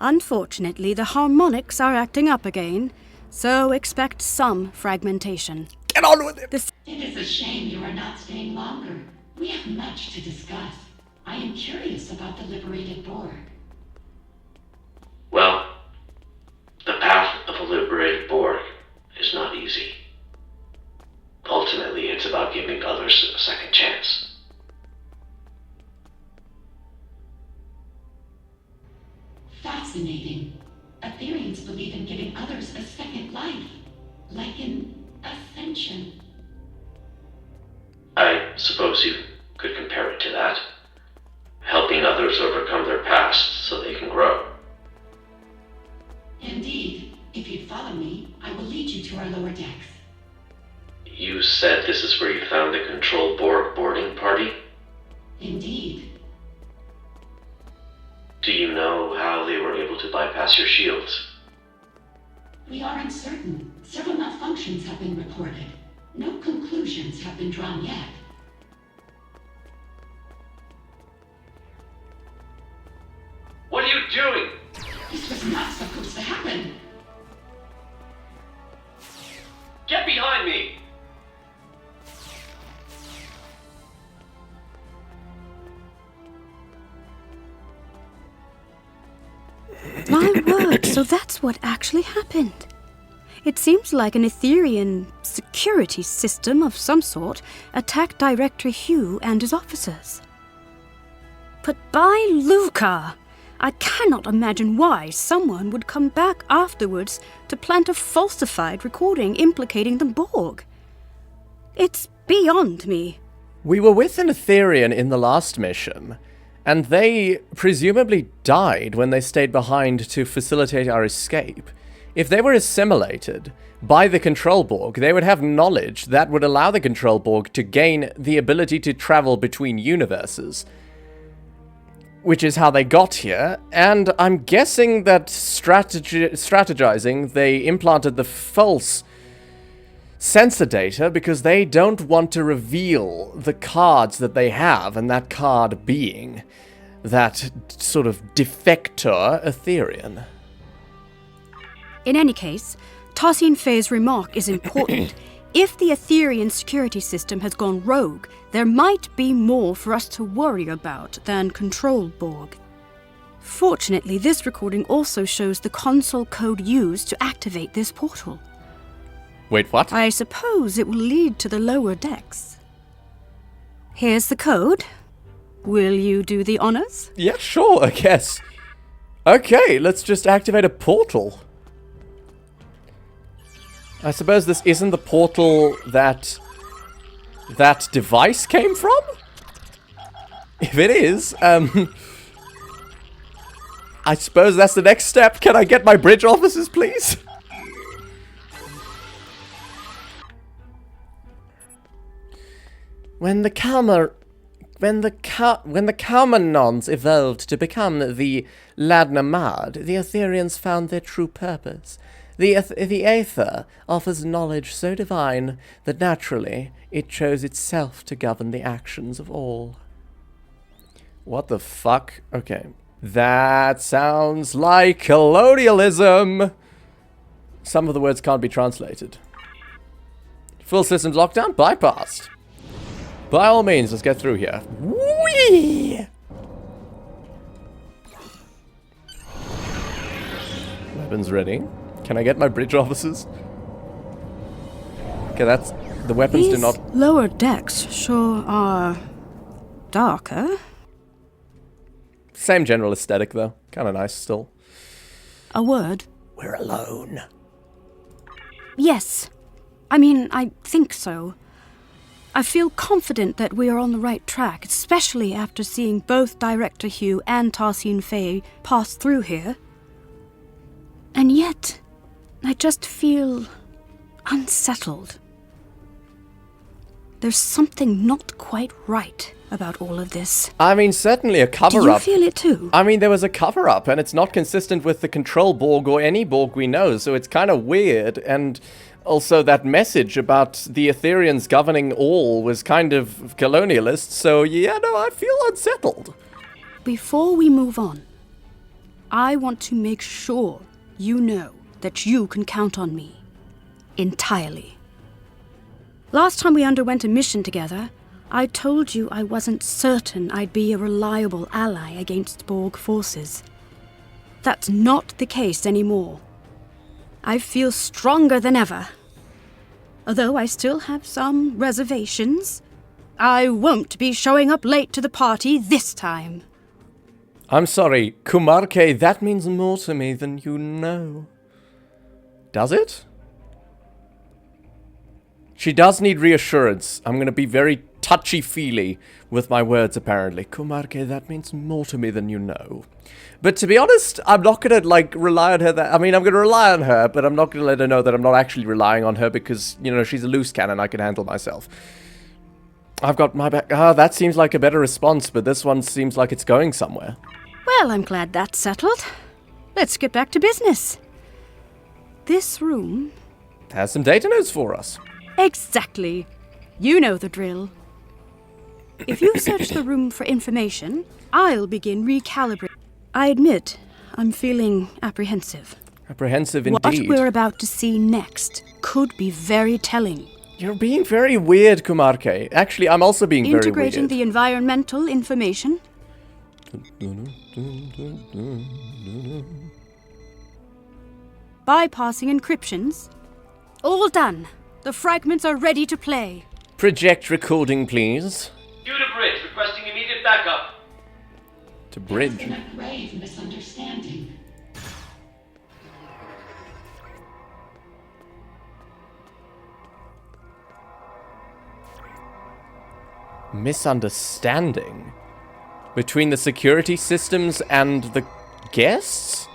S2: Unfortunately, the harmonics are acting up again, so expect some fragmentation.
S1: Get on with it!
S6: It is a shame you are not staying longer. We have much to discuss. I am curious about the Liberated Borg.
S9: Well, the path of a liberated Borg is not easy. Ultimately, it's about giving others a second chance.
S6: Fascinating. Aetherians believe in giving others a second life, like in ascension.
S9: I suppose you could compare it to that. Helping others overcome their past so they can grow.
S6: Indeed. If you follow me, I will lead you to our lower decks.
S9: You said this is where you found the Control Borg boarding party?
S6: Indeed.
S9: Do you know how they were able to bypass your shields?
S6: We are uncertain. Several malfunctions have been reported. No conclusions have been drawn yet.
S9: What are you doing?
S6: This was not supposed to happen.
S9: Get behind me!
S2: My word, so that's what actually happened. It seems like an Aetherian security system of some sort attacked Director Hugh and his officers. But by Luca, I cannot imagine why someone would come back afterwards to plant a falsified recording implicating the Borg. It's beyond me.
S1: We were with an Aetherian in the last mission, and they presumably died when they stayed behind to facilitate our escape. If they were assimilated by the Control Borg, they would have knowledge that would allow the Control Borg to gain the ability to travel between universes, which is how they got here, and I'm guessing that strategizing, they implanted the false sensor data because they don't want to reveal the cards that they have, and that card being that sort of defector Aetherian.
S2: In any case, Tassin Fey's remark is important. If the Aetherian security system has gone rogue, there might be more for us to worry about than Control Borg. Fortunately, this recording also shows the console code used to activate this portal.
S1: Wait, what?
S2: I suppose it will lead to the lower decks. Here's the code. Will you do the honors?
S1: Yeah, sure, I guess. Okay, let's just activate a portal. I suppose this isn't the portal that device came from? If it is, I suppose that's the next step. Can I get my bridge officers, please? When the Kalmanons evolved to become the Ladnamad, the Aetherians found their true purpose. The Aether offers knowledge so divine that naturally it chose itself to govern the actions of all. What the fuck? Okay. That sounds like colonialism! Some of the words can't be translated. Full systems lockdown bypassed. By all means, let's get through here. Whee! Weapons ready. Can I get my bridge officers? Okay, that's... The weapons do not...
S2: These lower decks sure are... darker.
S1: Same general aesthetic, though. Kind of nice, still.
S2: A word?
S1: We're alone.
S2: Yes. I mean, I think so. I feel confident that we are on the right track, especially after seeing both Director Hugh and Tarsine Faye pass through here. And yet, I just feel unsettled. There's something not quite right about all of this.
S1: I mean, certainly a cover-up.
S2: Do you feel it too?
S1: I mean, there was a cover-up, and it's not consistent with the Control Borg or any Borg we know, so it's kind of weird, and... Also, that message about the Aetherians governing all was kind of colonialist, so yeah, no, I feel unsettled.
S2: Before we move on, I want to make sure you know that you can count on me. Entirely. Last time we underwent a mission together, I told you I wasn't certain I'd be a reliable ally against Borg forces. That's not the case anymore. I feel stronger than ever. Although I still have some reservations, I won't be showing up late to the party this time.
S1: I'm sorry, Kumarke, that means more to me than you know. Does it? She does need reassurance. I'm gonna be very touchy-feely with my words, apparently. Kumarke, that means more to me than you know. But to be honest, I'm not gonna, like, rely on her that... I mean, I'm gonna rely on her, but I'm not gonna let her know that I'm not actually relying on her because, you know, she's a loose cannon, I can handle myself. I've got my back... Ah, that seems like a better response, but this one seems like it's going somewhere.
S2: Well, I'm glad that's settled. Let's get back to business. This room...
S1: has some data notes for us.
S2: Exactly. You know the drill. If you search the room for information, I'll begin recalibrating. I admit, I'm feeling apprehensive.
S1: Apprehensive indeed.
S2: What we're about to see next could be very telling.
S1: You're being very weird, Kumarke. Actually, I'm also being very weird.
S2: Integrating the environmental information. Bypassing encryptions. All done. The fragments are ready to play.
S1: Project recording, please.
S9: Due to bridge, requesting immediate backup.
S1: To bridge.
S6: There's been a grave misunderstanding.
S1: Misunderstanding? Between the security systems and the guests?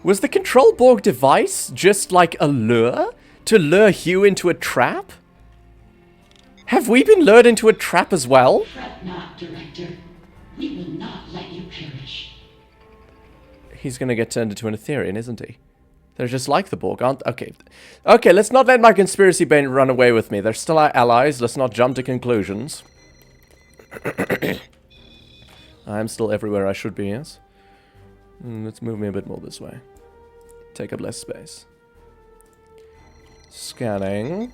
S1: Was the Control Borg device just like a lure? To lure Hugh into a trap? Have we been lured into a trap as well?
S6: Fret not, Director. We will not let you perish.
S1: He's gonna get turned into an Aetherian, isn't he? They're just like the Borg, aren't... Okay. Okay, let's not let my conspiracy brain run away with me. They're still our allies. Let's not jump to conclusions. I'm still everywhere I should be, yes? Let's move me a bit more this way. Take up less space. Scanning.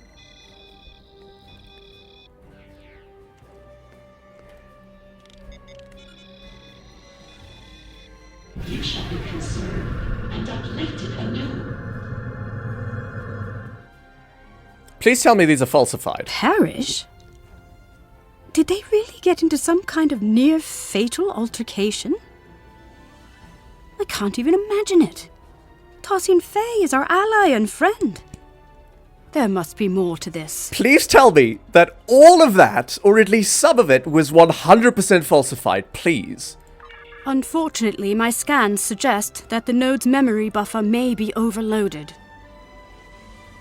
S6: You shall be conserved and uplifted anew.
S1: Please tell me these are falsified.
S2: Perish? Did they really get into some kind of near-fatal altercation? I can't even imagine it. Tarsine Faye is our ally and friend. There There must be more to this.
S1: Please tell me that all of that, or at least some of it, was 100% falsified, please.
S2: Unfortunately, my scans suggest that the node's memory buffer may be overloaded.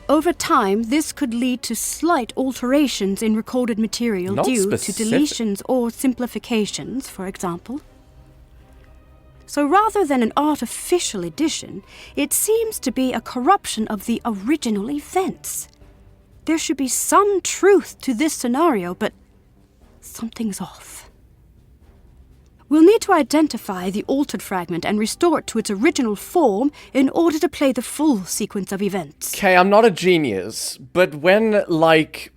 S2: Over time, this could lead to slight alterations in recorded material
S1: Not
S2: due
S1: specific.
S2: to deletions or simplifications, for example. So rather than an artificial addition, it seems to be a corruption of the original events. There should be some truth to this scenario, but something's off. We'll need to identify the altered fragment and restore it to its original form in order to play the full sequence of events.
S1: Okay, I'm not a genius, but when, like,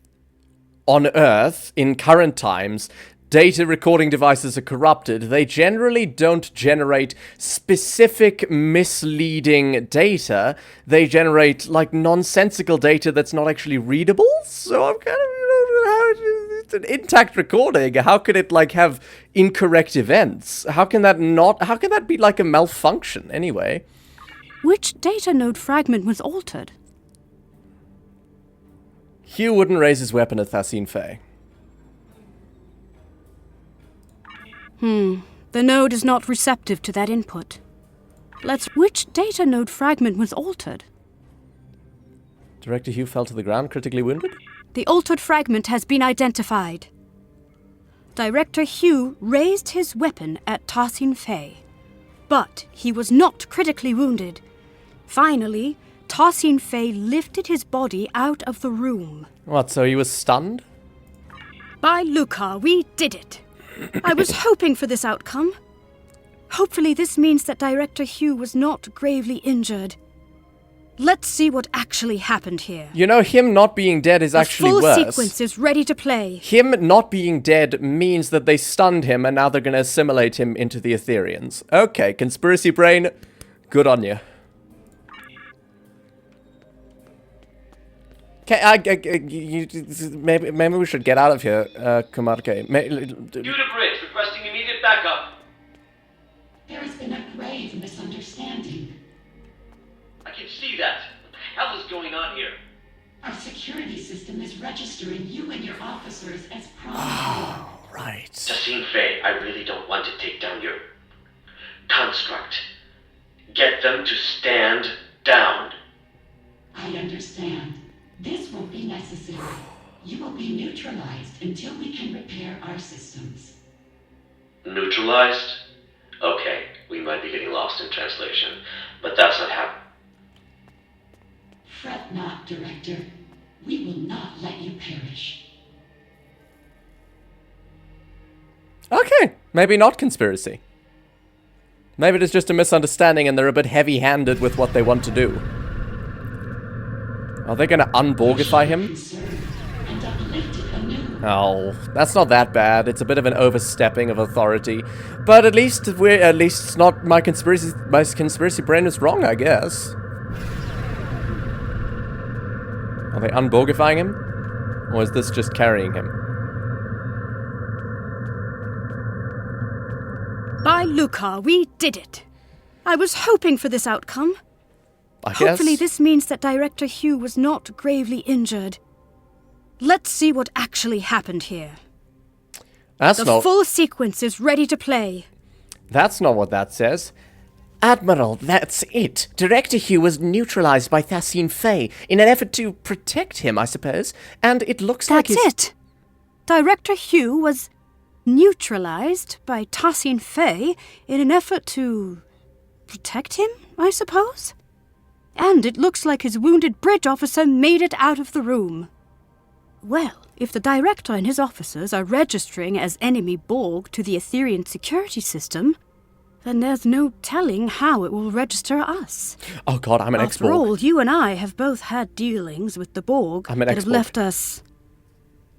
S1: on Earth, in current times, data recording devices are corrupted, they generally don't generate specific misleading data. They generate, like, nonsensical data that's not actually readable. So I'm kind of, it's an intact recording. How could it, like, have incorrect events? How can that be, like, a malfunction, anyway?
S2: Which data node fragment was altered?
S1: Hugh wouldn't raise his weapon at Thassin Fey.
S2: The node is not receptive to that input. Which data node fragment was altered?
S1: Director Hugh fell to the ground, critically wounded?
S2: The altered fragment has been identified. Director Hugh raised his weapon at Thassin Fey, but he was not critically wounded. Finally, Thassin Fey lifted his body out of the room.
S1: What, so he was stunned?
S2: By Lucar, we did it. I was hoping for this outcome. Hopefully this means that Director Hugh was not gravely injured. Let's see what actually happened here.
S1: You know, him not being dead is actually worse.
S2: The full sequence is ready to play.
S1: Him not being dead means that they stunned him and now they're going to assimilate him into the Aetherians. Okay, conspiracy brain, good on you. Okay, maybe we should get out of here, Kumarke.
S9: Bridge, requesting immediate backup.
S6: There has been a grave misunderstanding.
S9: I can see that. What the hell is going on here?
S6: Our security system is registering you and your officers as promised.
S1: Right.
S9: Thassin Fey, I really don't want to take down your construct. Get them to stand down.
S6: I understand. This won't be necessary. You will be neutralized until we can repair our systems.
S9: Neutralized? Okay, we might be getting lost in translation, but that's not happening.
S6: Fret not, Director. We will not let you perish.
S1: Okay, maybe not conspiracy. Maybe it is just a misunderstanding and they're a bit heavy-handed with what they want to do. Are they going to unborgify him? Oh, that's not that bad. It's a bit of an overstepping of authority, but at least it's not my conspiracy brain is wrong, I guess. Are they unborgifying him, or is this just carrying him?
S2: By Lucar, we did it. I was hoping for this outcome.
S1: I guess.
S2: Hopefully this means that Director Hugh was not gravely injured. Let's see what actually happened here. The full sequence is ready to play.
S1: That's not what that says. Admiral, that's it. Director Hugh was neutralized by Thassin Fey in an effort to protect him, I suppose. And it looks like
S2: That's it. Director Hugh was neutralized by Thassin Fey in an effort to protect him, I suppose? And it looks like his wounded bridge officer made it out of the room. Well, if the Director and his officers are registering as enemy Borg to the Aetherian security system, then there's no telling how it will register us.
S1: Oh god, I'm an ex-Borg.
S2: After all, you and I have both had dealings with the Borg that have left us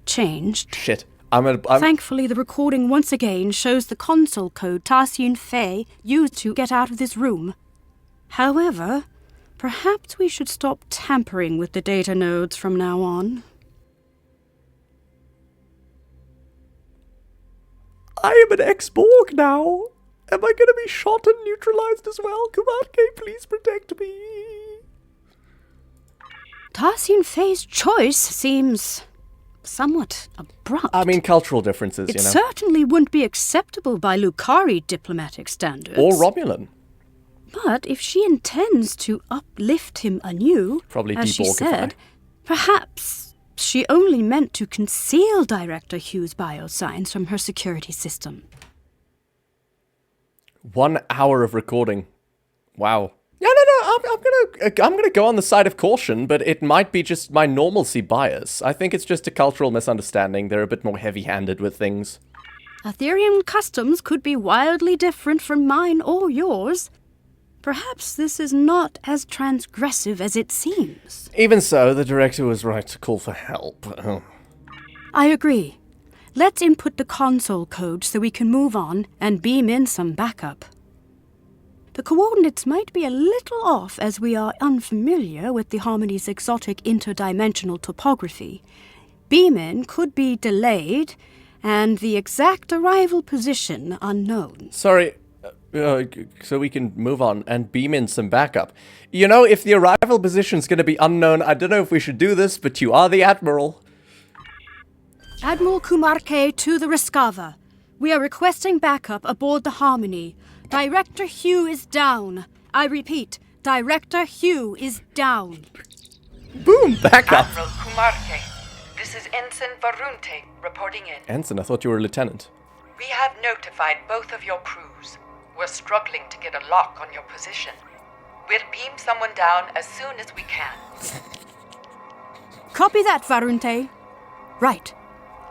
S2: changed.
S1: Shit.
S2: Thankfully, the recording once again shows the console code Thassin Fey used to get out of this room. However, perhaps we should stop tampering with the data nodes from now on.
S1: I am an ex-Borg now. Am I gonna be shot and neutralized as well? Kumarke, please protect me.
S2: Tarsian Faye's choice seems somewhat abrupt.
S1: I mean, cultural differences,
S2: It certainly wouldn't be acceptable by Lucari diplomatic standards.
S1: Or Romulan.
S2: But if she intends to uplift him anew,
S1: Probably
S2: as she
S1: deborgify.
S2: said, perhaps she only meant to conceal Director Hugh's biosigns from her security system.
S1: 1 hour of recording. Wow. Yeah, I'm gonna go on the side of caution, but it might be just my normalcy bias. I think it's just a cultural misunderstanding. They're a bit more heavy-handed with things.
S2: Aetherian customs could be wildly different from mine or yours. Perhaps this is not as transgressive as it seems.
S1: Even so, the director was right to call for help.
S2: I agree. Let's input the console code so we can move on and beam in some backup. The coordinates might be a little off as we are unfamiliar with the Harmony's exotic interdimensional topography. Beam-in could be delayed, and the exact arrival position unknown.
S1: Sorry, so we can move on and beam in some backup. You know, if the arrival position's gonna be unknown, I don't know if we should do this, but you are the Admiral.
S2: Admiral Kumarke to the Rescava. We are requesting backup aboard the Harmony. Director Hugh is down. I repeat, Director Hugh is down.
S1: Boom, backup.
S8: Admiral Kumarke, this is Ensign Varunte reporting in.
S1: Ensign, I thought you were a lieutenant.
S8: We have notified both of your crews. We're struggling to get a lock on your position. We'll beam someone down as soon as we can.
S2: Copy that, Varunte. Right.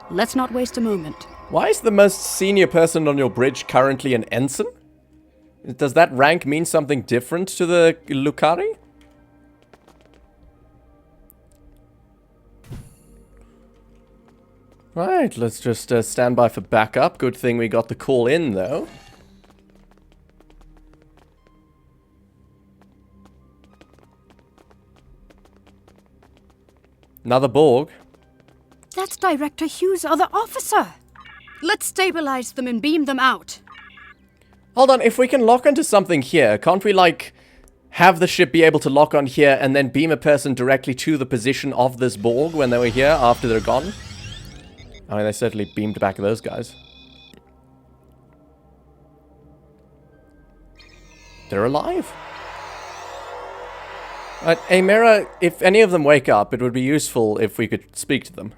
S2: Let's not waste a moment.
S1: Why is the most senior person on your bridge currently an ensign? Does that rank mean something different to the Lucari? Right, let's just stand by for backup. Good thing we got the call in, though. Another Borg.
S2: That's Director Hugh's other officer. Let's stabilize them and beam them out.
S1: Hold on, if we can lock onto something here, can't we, like, have the ship be able to lock on here and then beam a person directly to the position of this Borg when they were here after they're gone? I mean, they certainly beamed back those guys. They're alive. Aemira, if any of them wake up, it would be useful if we could speak to them.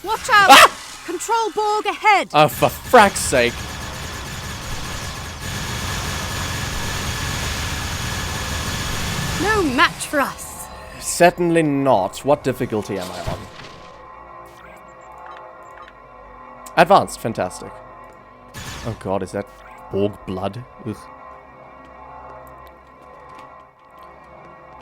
S2: Watch out! Ah! Control Borg ahead!
S1: Oh, for frack's sake.
S2: No match for us.
S1: Certainly not. What difficulty am I on? Advanced. Fantastic. Oh god, is that Borg blood? Ugh.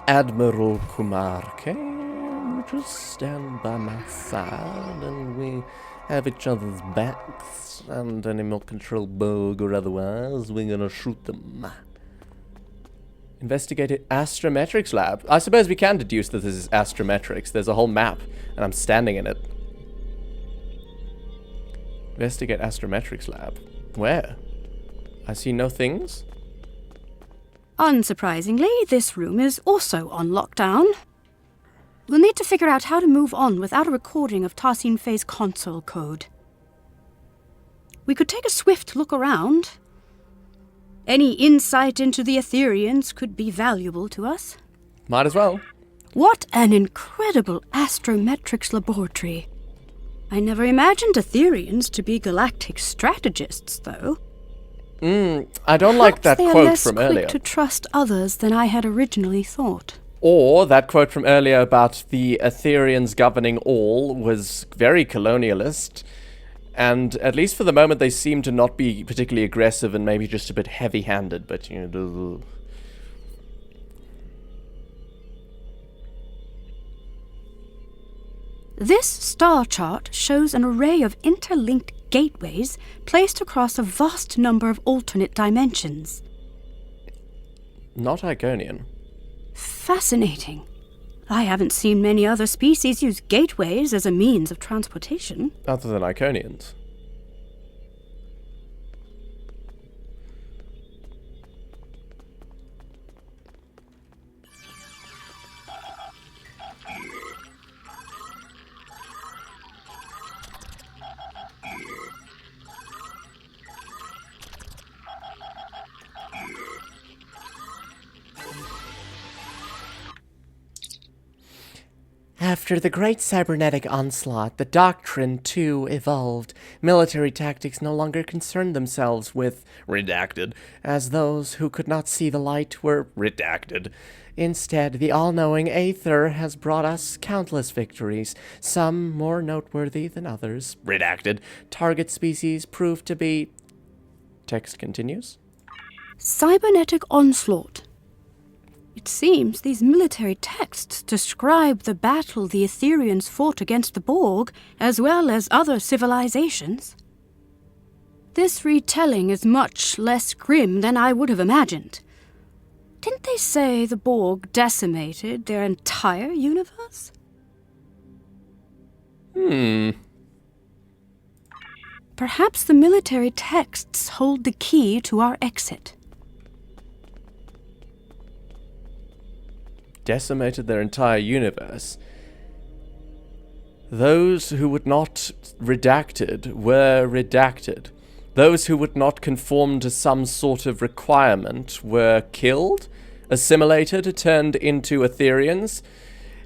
S1: Admiral Kumarke, just stand by my side and we have each other's backs, and any more control Borg or otherwise, we're gonna shoot them. Investigated Astrometrics Lab. I suppose we can deduce that this is Astrometrics. There's a whole map, and I'm standing in it. Investigate Astrometrics Lab. Where? I see no things.
S2: Unsurprisingly, this room is also on lockdown. We'll need to figure out how to move on without a recording of Tarsian Faye's console code. We could take a swift look around. Any insight into the Aetherians could be valuable to us.
S1: Might as well.
S2: What an incredible astrometrics laboratory. I never imagined Aetherians to be galactic strategists, though.
S1: I don't like that
S2: Perhaps
S1: quote
S2: they are
S1: from
S2: less quick
S1: earlier.
S2: to trust others than I had originally thought.
S1: Or that quote from earlier about the Aetherians governing all was very colonialist. And at least for the moment, they seem to not be particularly aggressive and maybe just a bit heavy-handed, but, you know...
S2: This star chart shows an array of interlinked gateways placed across a vast number of alternate dimensions.
S1: Not Iconian.
S2: Fascinating. I haven't seen many other species use gateways as a means of transportation.
S1: Other than Iconians. After the great cybernetic onslaught, the doctrine, too, evolved. Military tactics no longer concerned themselves with redacted, as those who could not see the light were redacted. Instead, the all-knowing Aether has brought us countless victories, some more noteworthy than others. Redacted. Target species proved to be... Text continues.
S2: Cybernetic onslaught. It seems these military texts describe the battle the Aetherians fought against the Borg, as well as other civilizations. This retelling is much less grim than I would have imagined. Didn't they say the Borg decimated their entire universe? Perhaps the military texts hold the key to our exit.
S1: Decimated their entire universe. Those who would not redacted were redacted. Those who would not conform to some sort of requirement were killed, assimilated, turned into Aetherians.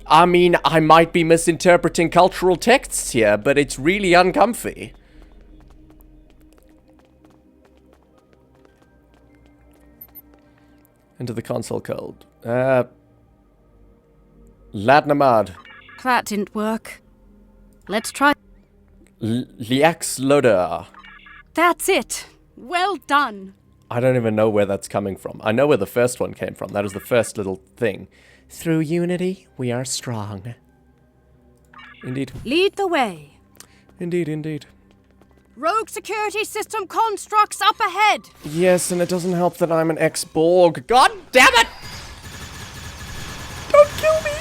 S1: I mean, I might be misinterpreting cultural texts here, but it's really uncomfy. Into the console code. Ladnamad.
S2: That didn't work. Let's try.
S1: Liax Loda.
S2: That's it. Well done.
S1: I don't even know where that's coming from. I know where the first one came from. That was the first little thing. Through unity, we are strong. Indeed.
S2: Lead the way.
S1: Indeed, indeed.
S2: Rogue security system constructs up ahead.
S1: Yes, and it doesn't help that I'm an ex-Borg. God damn it! Don't kill me!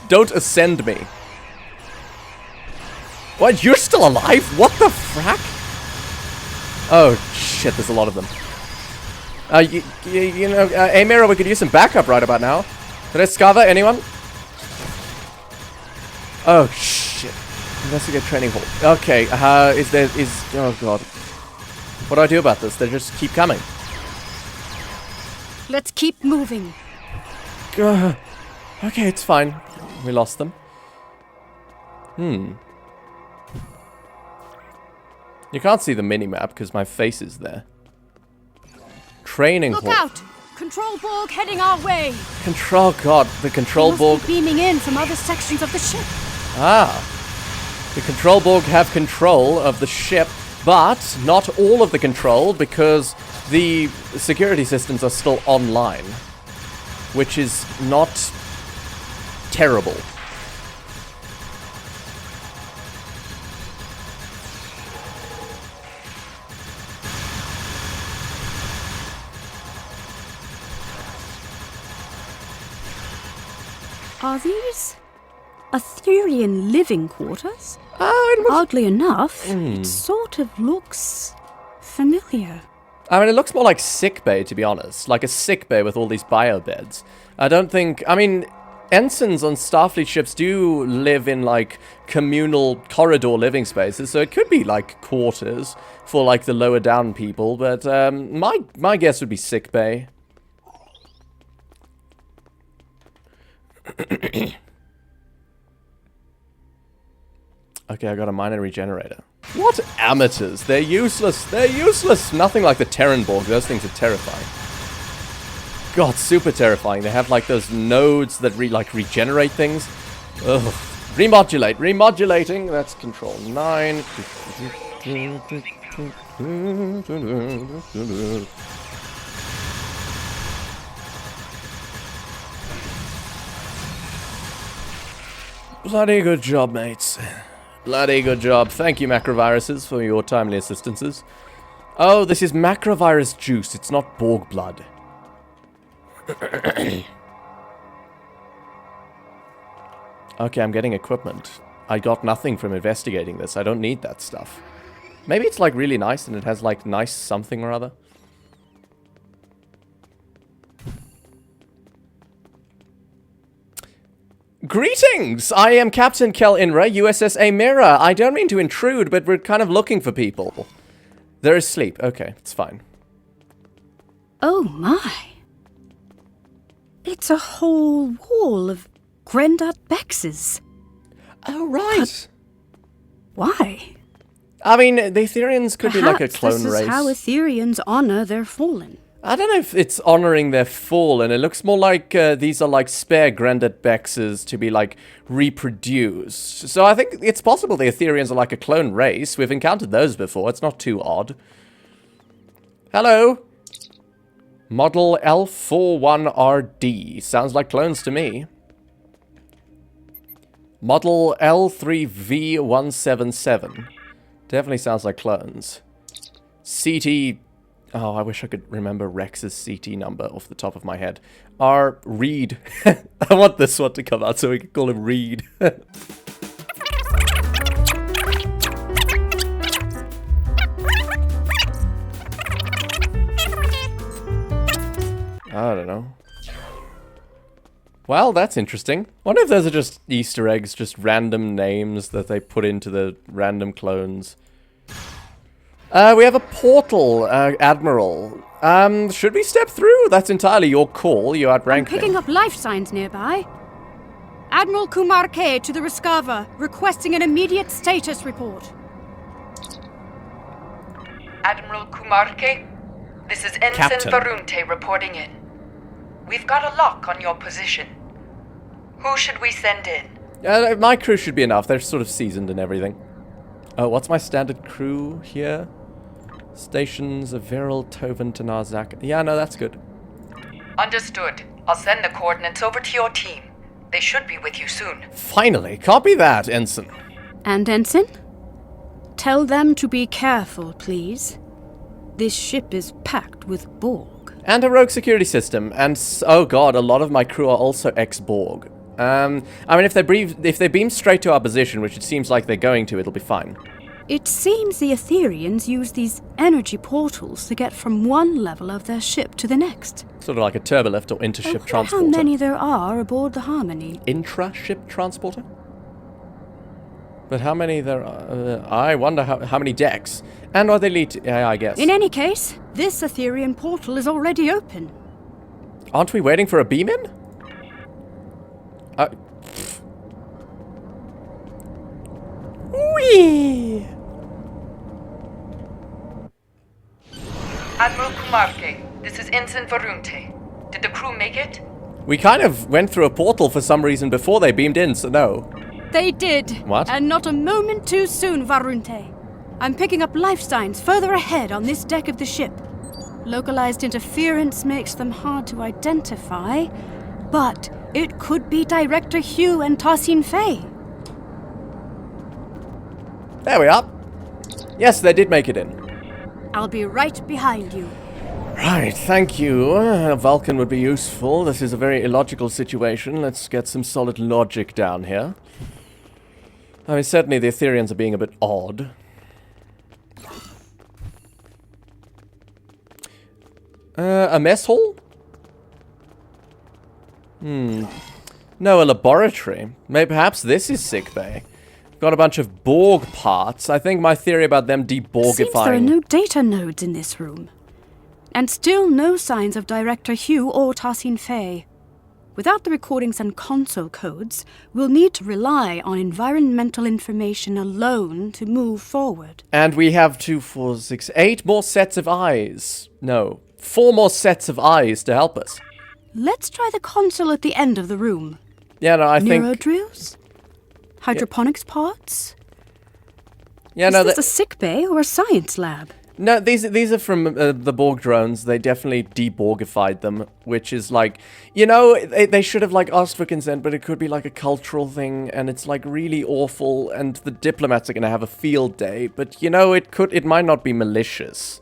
S1: Don't ascend me. What? You're still alive? What the frack? Oh, shit, there's a lot of them. You know, Aemira, we could use some backup right about now. Did I discover anyone? Oh, shit. Investigate training hall. Okay, oh god. What do I do about this? They just keep coming.
S2: Let's keep moving.
S1: Okay, it's fine. We lost them. You can't see the minimap because my face is there. Training hall.
S2: Look out! Control Borg heading our way.
S1: Control, god, the control
S2: They
S1: Borg.
S2: must be beaming in from other sections of the ship.
S1: Ah. The control Borg have control of the ship, but not all of the control because the security systems are still online, which is not terrible.
S2: Are these Aetherian living quarters?
S1: Oh, it looks...
S2: Oddly enough, it sort of looks familiar.
S1: I mean, it looks more like sickbay, to be honest. Like a sickbay with all these biobeds. I don't think... I mean, ensigns on Starfleet ships do live in, like, communal corridor living spaces, so it could be, like, quarters for, like, the lower down people, but my guess would be sickbay. Okay, I got a minor regenerator. What amateurs? They're useless. They're useless. Nothing like the Terran Borg. Those things are terrifying. God, super terrifying. They have like those nodes that regenerate things. Ugh. Remodulate. Remodulating. That's control 9. Bloody good job, mates. Bloody good job. Thank you, macroviruses, for your timely assistances. Oh, this is macrovirus juice. It's not Borg blood. Okay, I'm getting equipment. I got nothing from investigating this. I don't need that stuff. Maybe it's like really nice and it has like nice something or other. Greetings! I am Captain Kel'Inra, USS Aemira. I don't mean to intrude, but we're kind of looking for people. They're asleep. Okay, it's fine.
S2: Oh my. It's a whole wall of Grendat Bexes.
S1: Oh, right.
S2: Why?
S1: I mean, the Aetherians could be like a clone
S2: Perhaps this
S1: race.
S2: is how Aetherians honor their fallen.
S1: I don't know if it's honoring their fallen. It looks more like these are like spare Granddad Bexes to be like reproduced. So I think it's possible the Aetherians are like a clone race. We've encountered those before. It's not too odd. Hello. Model L41RD. Sounds like clones to me. Model L3V177. Definitely sounds like clones. CT... Oh, I wish I could remember Rex's CT number off the top of my head. R. Reed. I want this one to come out so we can call him Reed. I don't know. Well, that's interesting. Wonder if those are just Easter eggs, just random names that they put into the random clones. We have a portal, Admiral. Should we step through? That's entirely your call. You outrank me.
S2: I'm picking up life signs nearby. Admiral Kumar K to the Rescava, requesting an immediate status report.
S8: Admiral Kumar K, this is Ensign
S1: Captain.
S8: Varunte reporting in. We've got a lock on your position. Who should we send in?
S1: My crew should be enough. They're sort of seasoned and everything. Oh, what's my standard crew here? Stations of Viral, Tovan, Tanazak. Yeah, no, that's good.
S8: Understood. I'll send the coordinates over to your team. They should be with you soon.
S1: Finally, copy that, Ensign.
S2: And Ensign? Tell them to be careful, please. This ship is packed with Borg.
S1: And a rogue security system. And, oh god, a lot of my crew are also ex-Borg. I mean, if they beam straight to our position, which it seems like they're going to, it'll be fine.
S2: It seems the Aetherians use these energy portals to get from one level of their ship to the next.
S1: Sort of like a turbolift or
S2: I
S1: intership
S2: wonder
S1: transporter.
S2: how many there are aboard the Harmony.
S1: Intra-ship transporter? But how many there are? I wonder how many decks. And are they I guess.
S2: In any case, this Aetherian portal is already open.
S1: Aren't we waiting for a beam-in? Whee!
S8: Admiral Kumarke, this is Ensign Varunte. Did the crew make it?
S1: We kind of went through a portal for some reason before they beamed in, so no.
S2: They did.
S1: What?
S2: And not a moment too soon, Varunte. I'm picking up life signs further ahead on this deck of the ship. Localized interference makes them hard to identify, but it could be Director Hugh and Tassin Fey.
S1: There we are. Yes, they did make it in.
S2: I'll be right behind you.
S1: Right, thank you. A Vulcan would be useful. This is a very illogical situation. Let's get some solid logic down here. I mean, certainly the Aetherians are being a bit odd. A mess hall? No, a laboratory. Maybe perhaps this is sickbay. Got a bunch of Borg parts. I think my theory about them deborgifying...
S2: Seems there are no data nodes in this room. And still no signs of Director Hugh or Tassin Fey. Without the recordings and console codes, we'll need to rely on environmental information alone to move forward.
S1: And we have 2, 4, 6, 8 more sets of eyes. No, 4 more sets of eyes to help us.
S2: Let's try the console at the end of the room.
S1: Yeah, no, I think...
S2: Neurodrills? Hydroponics pods?
S1: Yeah,
S2: Is
S1: no,
S2: this a sick bay or a science lab?
S1: No, these are from the Borg drones. They definitely deborgified them, which is like, you know, they should have like asked for consent, but it could be like a cultural thing, and it's like really awful, and the diplomats are gonna have a field day. But you know, it might not be malicious.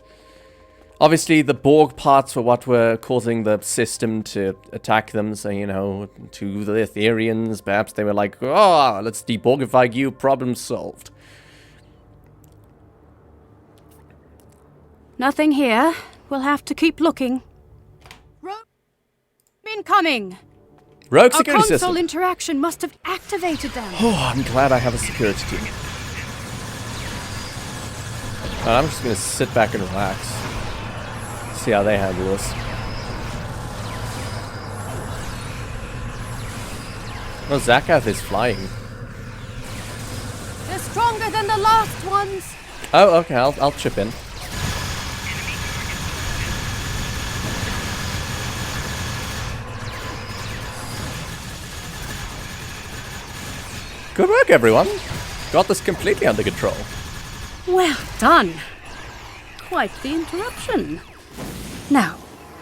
S1: Obviously, the Borg parts were what were causing the system to attack them. So you know, to the Aetherians, perhaps they were like, "Oh, let's deborgify you. Problem solved."
S2: Nothing here. We'll have to keep looking. Incoming!
S1: Rogue
S2: Our
S1: security
S2: console
S1: system.
S2: interaction must have activated them.
S1: Oh, I'm glad I have a security team. I'm just gonna sit back and relax. See how they handle this. Oh, Zakath is flying.
S2: stronger than the last ones.
S1: Oh, okay, I'll chip in. Good work, everyone. Got this completely under control.
S2: Well done. Quite the interruption. Now,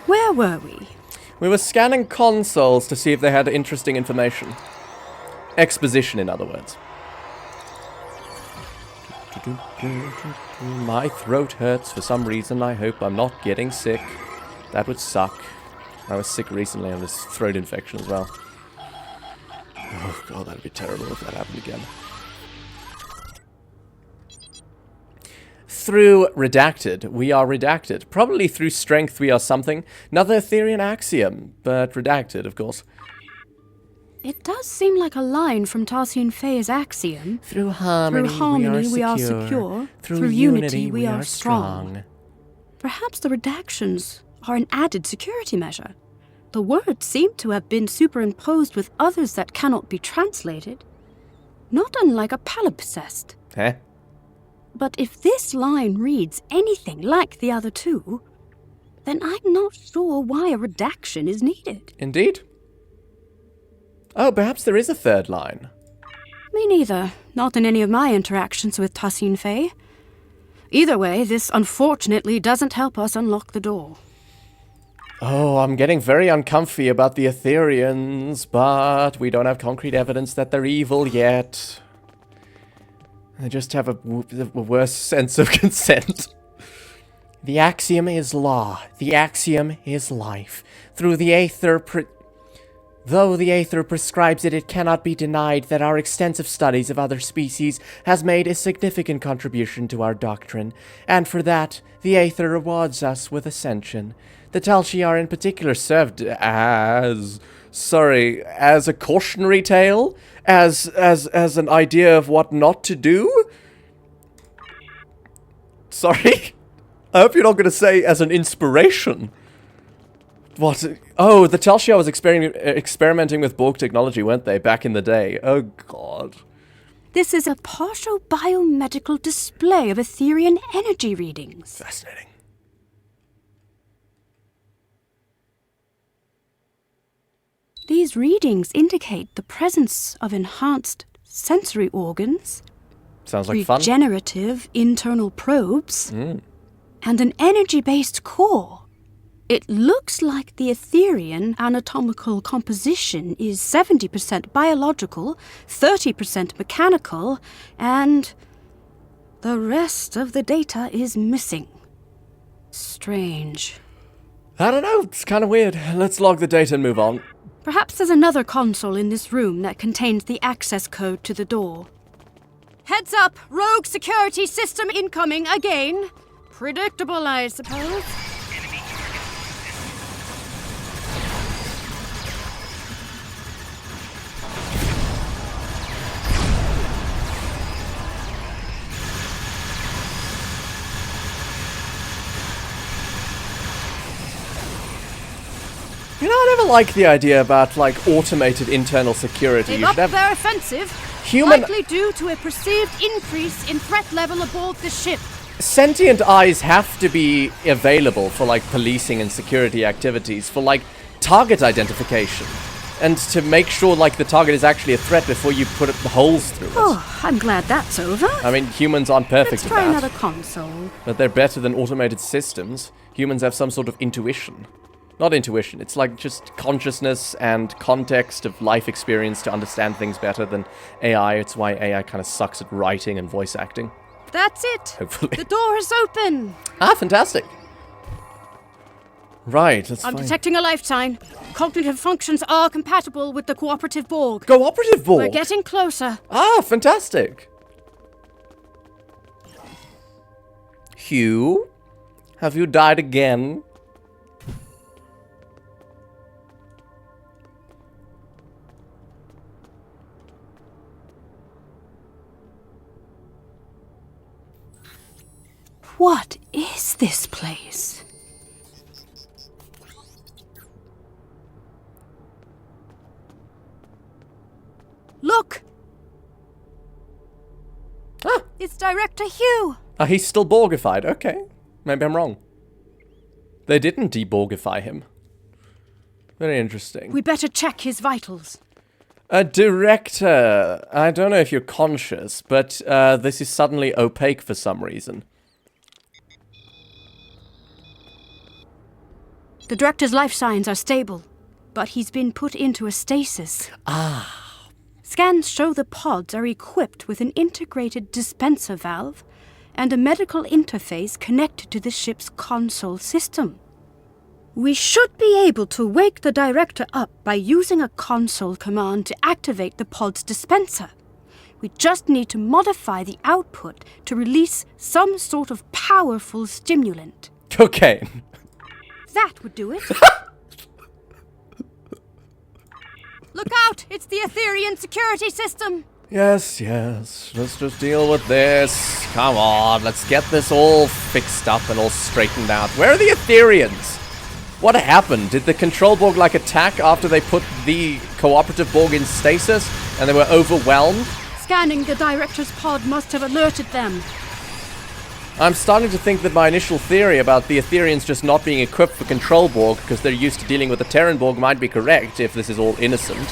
S2: where were we?
S1: We were scanning consoles to see if they had interesting information. Exposition, in other words. My throat hurts for some reason. I hope I'm not getting sick. That would suck. I was sick recently on this throat infection as well. Oh god, that'd be terrible if that happened again. Through redacted, we are redacted. Probably through strength, we are something. Another Aetherian axiom, but redacted, of course.
S2: It does seem like a line from Tarsian Faye's axiom.
S1: Through harmony,
S2: we are secure. Through unity, we are strong. Perhaps the redactions are an added security measure. The words seem to have been superimposed with others that cannot be translated. Not unlike a palimpsest.
S1: Eh?
S2: But if this line reads anything like the other two, then I'm not sure why a redaction is needed.
S1: Indeed. Oh, perhaps there is a third line.
S2: Me neither. Not in any of my interactions with Tarsian Faye. Either way, this unfortunately doesn't help us unlock the door.
S1: Oh, I'm getting very uncomfy about the Aetherians, but we don't have concrete evidence that they're evil yet. They just have a worse sense of consent. The axiom is law. The axiom is life. Through the Aether... Though the Aether prescribes it, it cannot be denied that our extensive studies of other species has made a significant contribution to our doctrine, and for that, the Aether rewards us with ascension. The Telshi are in particular served as a cautionary tale? As an idea of what not to do? Sorry? I hope you're not going to say as an inspiration. What? Oh, the Telshi was experimenting with Borg technology, weren't they, back in the day? Oh, God.
S2: This is a partial biomedical display of Aetherian energy readings.
S1: Fascinating.
S2: These readings indicate the presence of enhanced sensory organs,
S1: Sounds like fun.
S2: regenerative internal probes, and an energy-based core. It looks like the Aetherian anatomical composition is 70% biological, 30% mechanical, and the rest of the data is missing. Strange.
S1: I don't know, it's kind of weird. Let's log the data and move on.
S2: Perhaps there's another console in this room that contains the access code to the door. Heads up! Rogue security system incoming again! Predictable, I suppose.
S1: You know, I never liked the idea about, like, automated internal security.
S2: They've upped their offensive, likely due to a perceived increase in threat level aboard the ship.
S1: Sentient eyes have to be available for, like, policing and security activities, for, like, target identification. And to make sure, like, the target is actually a threat before you put the holes through it.
S2: Oh, I'm glad that's over.
S1: I mean, humans aren't perfect
S2: Let's
S1: at
S2: try
S1: that.
S2: another console.
S1: But they're better than automated systems. Humans have some sort of intuition. Not intuition, it's like just consciousness and context of life experience to understand things better than AI. It's why AI kind of sucks at writing and voice acting.
S2: That's it.
S1: Hopefully.
S2: The door is open.
S1: Ah, fantastic. Right, let's
S2: I'm
S1: find...
S2: detecting a lifetime. Cognitive functions are compatible with the Cooperative Borg.
S1: Cooperative Borg?
S2: We're getting closer.
S1: Ah, fantastic. Hugh? Have you died again?
S2: What is this place? Look!
S1: Ah,
S2: It's Director Hugh!
S1: He's still Borgified. Okay. Maybe I'm wrong. They didn't de-Borgify him. Very interesting.
S2: We better check his vitals.
S1: Director, I don't know if you're conscious, but this is suddenly opaque for some reason.
S2: The Director's life signs are stable, but he's been put into a stasis.
S1: Ah.
S2: Scans show the pods are equipped with an integrated dispenser valve and a medical interface connected to the ship's console system. We should be able to wake the Director up by using a console command to activate the pod's dispenser. We just need to modify the output to release some sort of powerful stimulant.
S1: Cocaine.
S2: That would do it. Look out! It's the Aetherian security system!
S1: Yes, yes. Let's just deal with this. Come on, let's get this all fixed up and all straightened out. Where are the Aetherians? What happened? Did the control Borg like attack after they put the cooperative Borg in stasis and they were overwhelmed?
S2: Scanning the Director's pod must have alerted them.
S1: I'm starting to think that my initial theory about the Aetherians just not being equipped for control Borg because they're used to dealing with the Terran Borg might be correct if this is all innocent.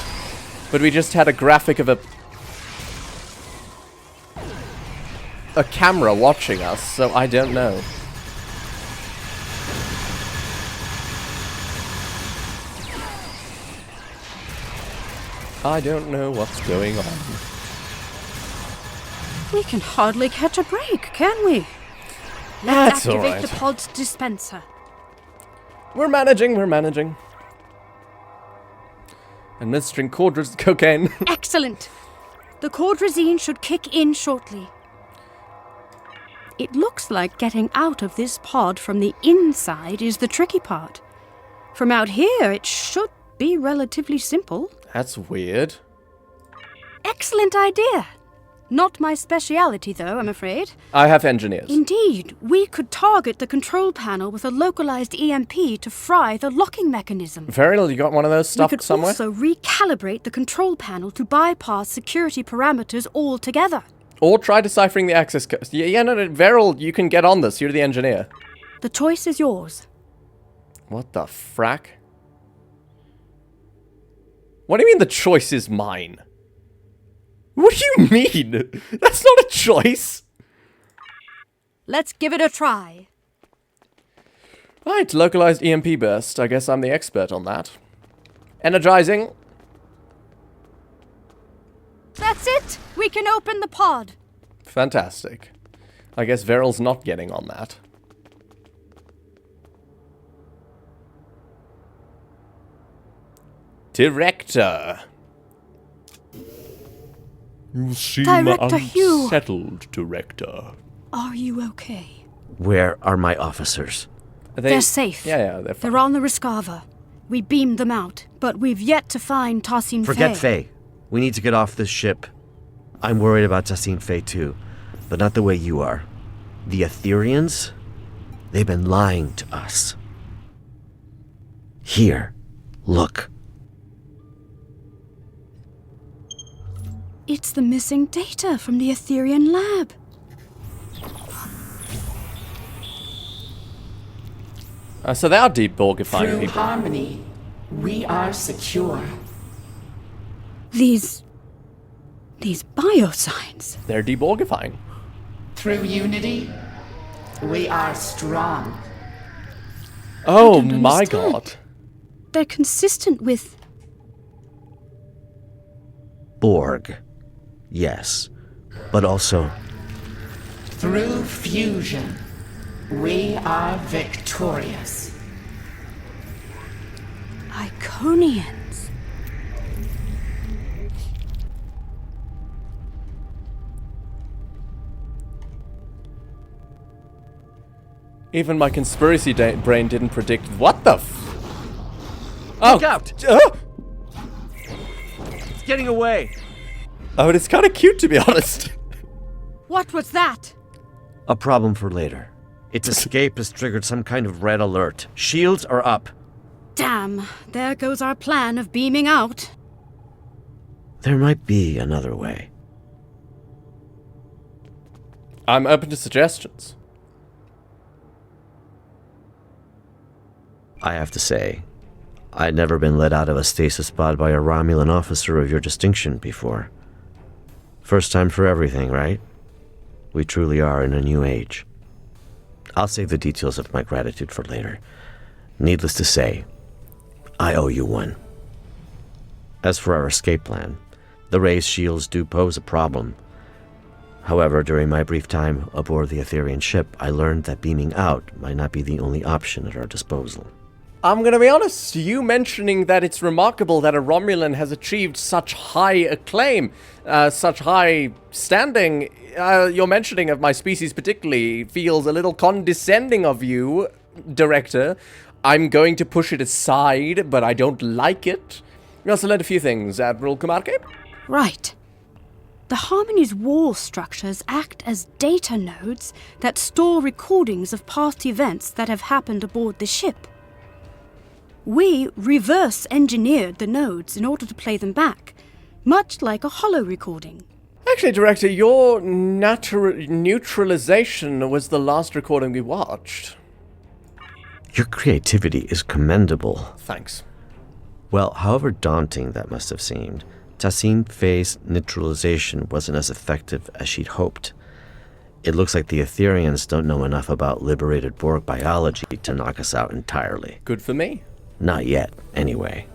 S1: But we just had a graphic of a camera watching us, so I don't know. I don't know what's going on.
S2: We can hardly catch a break, can we?
S1: That's
S2: Let's activate
S1: alright.
S2: the pod's dispenser.
S1: We're managing. Administering cocaine.
S2: Excellent. The cordrazine should kick in shortly. It looks like getting out of this pod from the inside is the tricky part. From out here, it should be relatively simple.
S1: That's weird.
S2: Excellent idea. Not my speciality, though, I'm afraid.
S1: I have engineers.
S2: Indeed, we could target the control panel with a localized EMP to fry the locking mechanism.
S1: Veril, you got one of those stuff
S2: we could
S1: somewhere?
S2: also recalibrate the control panel to bypass security parameters altogether.
S1: Or try deciphering the access code. No, Veril, you can get on this. You're the engineer.
S2: The choice is yours.
S1: What the frack? What do you mean the choice is mine? What do you mean? That's not a choice.
S2: Let's give it a try.
S1: Right, localized EMP burst. I guess I'm the expert on that. Energizing.
S2: That's it! We can open the pod.
S1: Fantastic. I guess Veril's not getting on that. Director. You seem
S2: Director Hugh.
S1: unsettled, Director.
S2: Are you okay?
S10: Where are my officers?
S2: They're safe.
S1: Yeah, they're fine.
S2: They're on the Rescava. We beamed them out, but we've yet to find Tassin
S10: Forget
S2: Faye.
S10: Faye. We need to get off this ship. I'm worried about Tassin Faye too, but not the way you are. The Aetherians? They've been lying to us. Here, look.
S2: It's the missing data from the Aetherian lab.
S1: So they are de-Borgifying
S6: Through
S1: people.
S6: harmony, we are secure.
S2: These biosigns.
S1: They're de-Borgifying.
S6: Through unity, we are strong.
S1: Oh
S2: don't
S1: my
S2: understand.
S1: god.
S2: They're consistent with...
S10: Borg. Yes, but also
S6: Through fusion, we are victorious.
S2: Iconians.
S1: Even my conspiracy brain didn't predict. What the f? Oh.
S10: Look out! It's getting away!
S1: Oh, it's kind of cute to be honest.
S2: What was that?
S10: A problem for later. Its escape has triggered some kind of red alert. Shields are up.
S2: Damn, there goes our plan of beaming out.
S10: There might be another way.
S1: I'm open to suggestions.
S10: I have to say, I'd never been let out of a stasis pod by a Romulan officer of your distinction before. First time for everything, right? We truly are in a new age. I'll save the details of my gratitude for later. Needless to say, I owe you one. As for our escape plan, the raised shields do pose a problem. However, during my brief time aboard the Aetherian ship, I learned that beaming out might not be the only option at our disposal.
S1: I'm gonna be honest, you mentioning that it's remarkable that a Romulan has achieved such high acclaim, such high standing, your mentioning of my species particularly feels a little condescending of you, Director. I'm going to push it aside, but I don't like it. We also learned a few things, Admiral Kumarke.
S2: Right. The Harmony's wall structures act as data nodes that store recordings of past events that have happened aboard the ship. We reverse-engineered the nodes in order to play them back, much like a holo recording.
S1: Actually, Director, your neutralization was the last recording we watched.
S10: Your creativity is commendable.
S1: Thanks.
S10: Well, however daunting that must have seemed, Tassine Faye's neutralization wasn't as effective as she'd hoped. It looks like the Aetherians don't know enough about liberated Borg biology to knock us out entirely.
S1: Good for me.
S10: Not yet, anyway.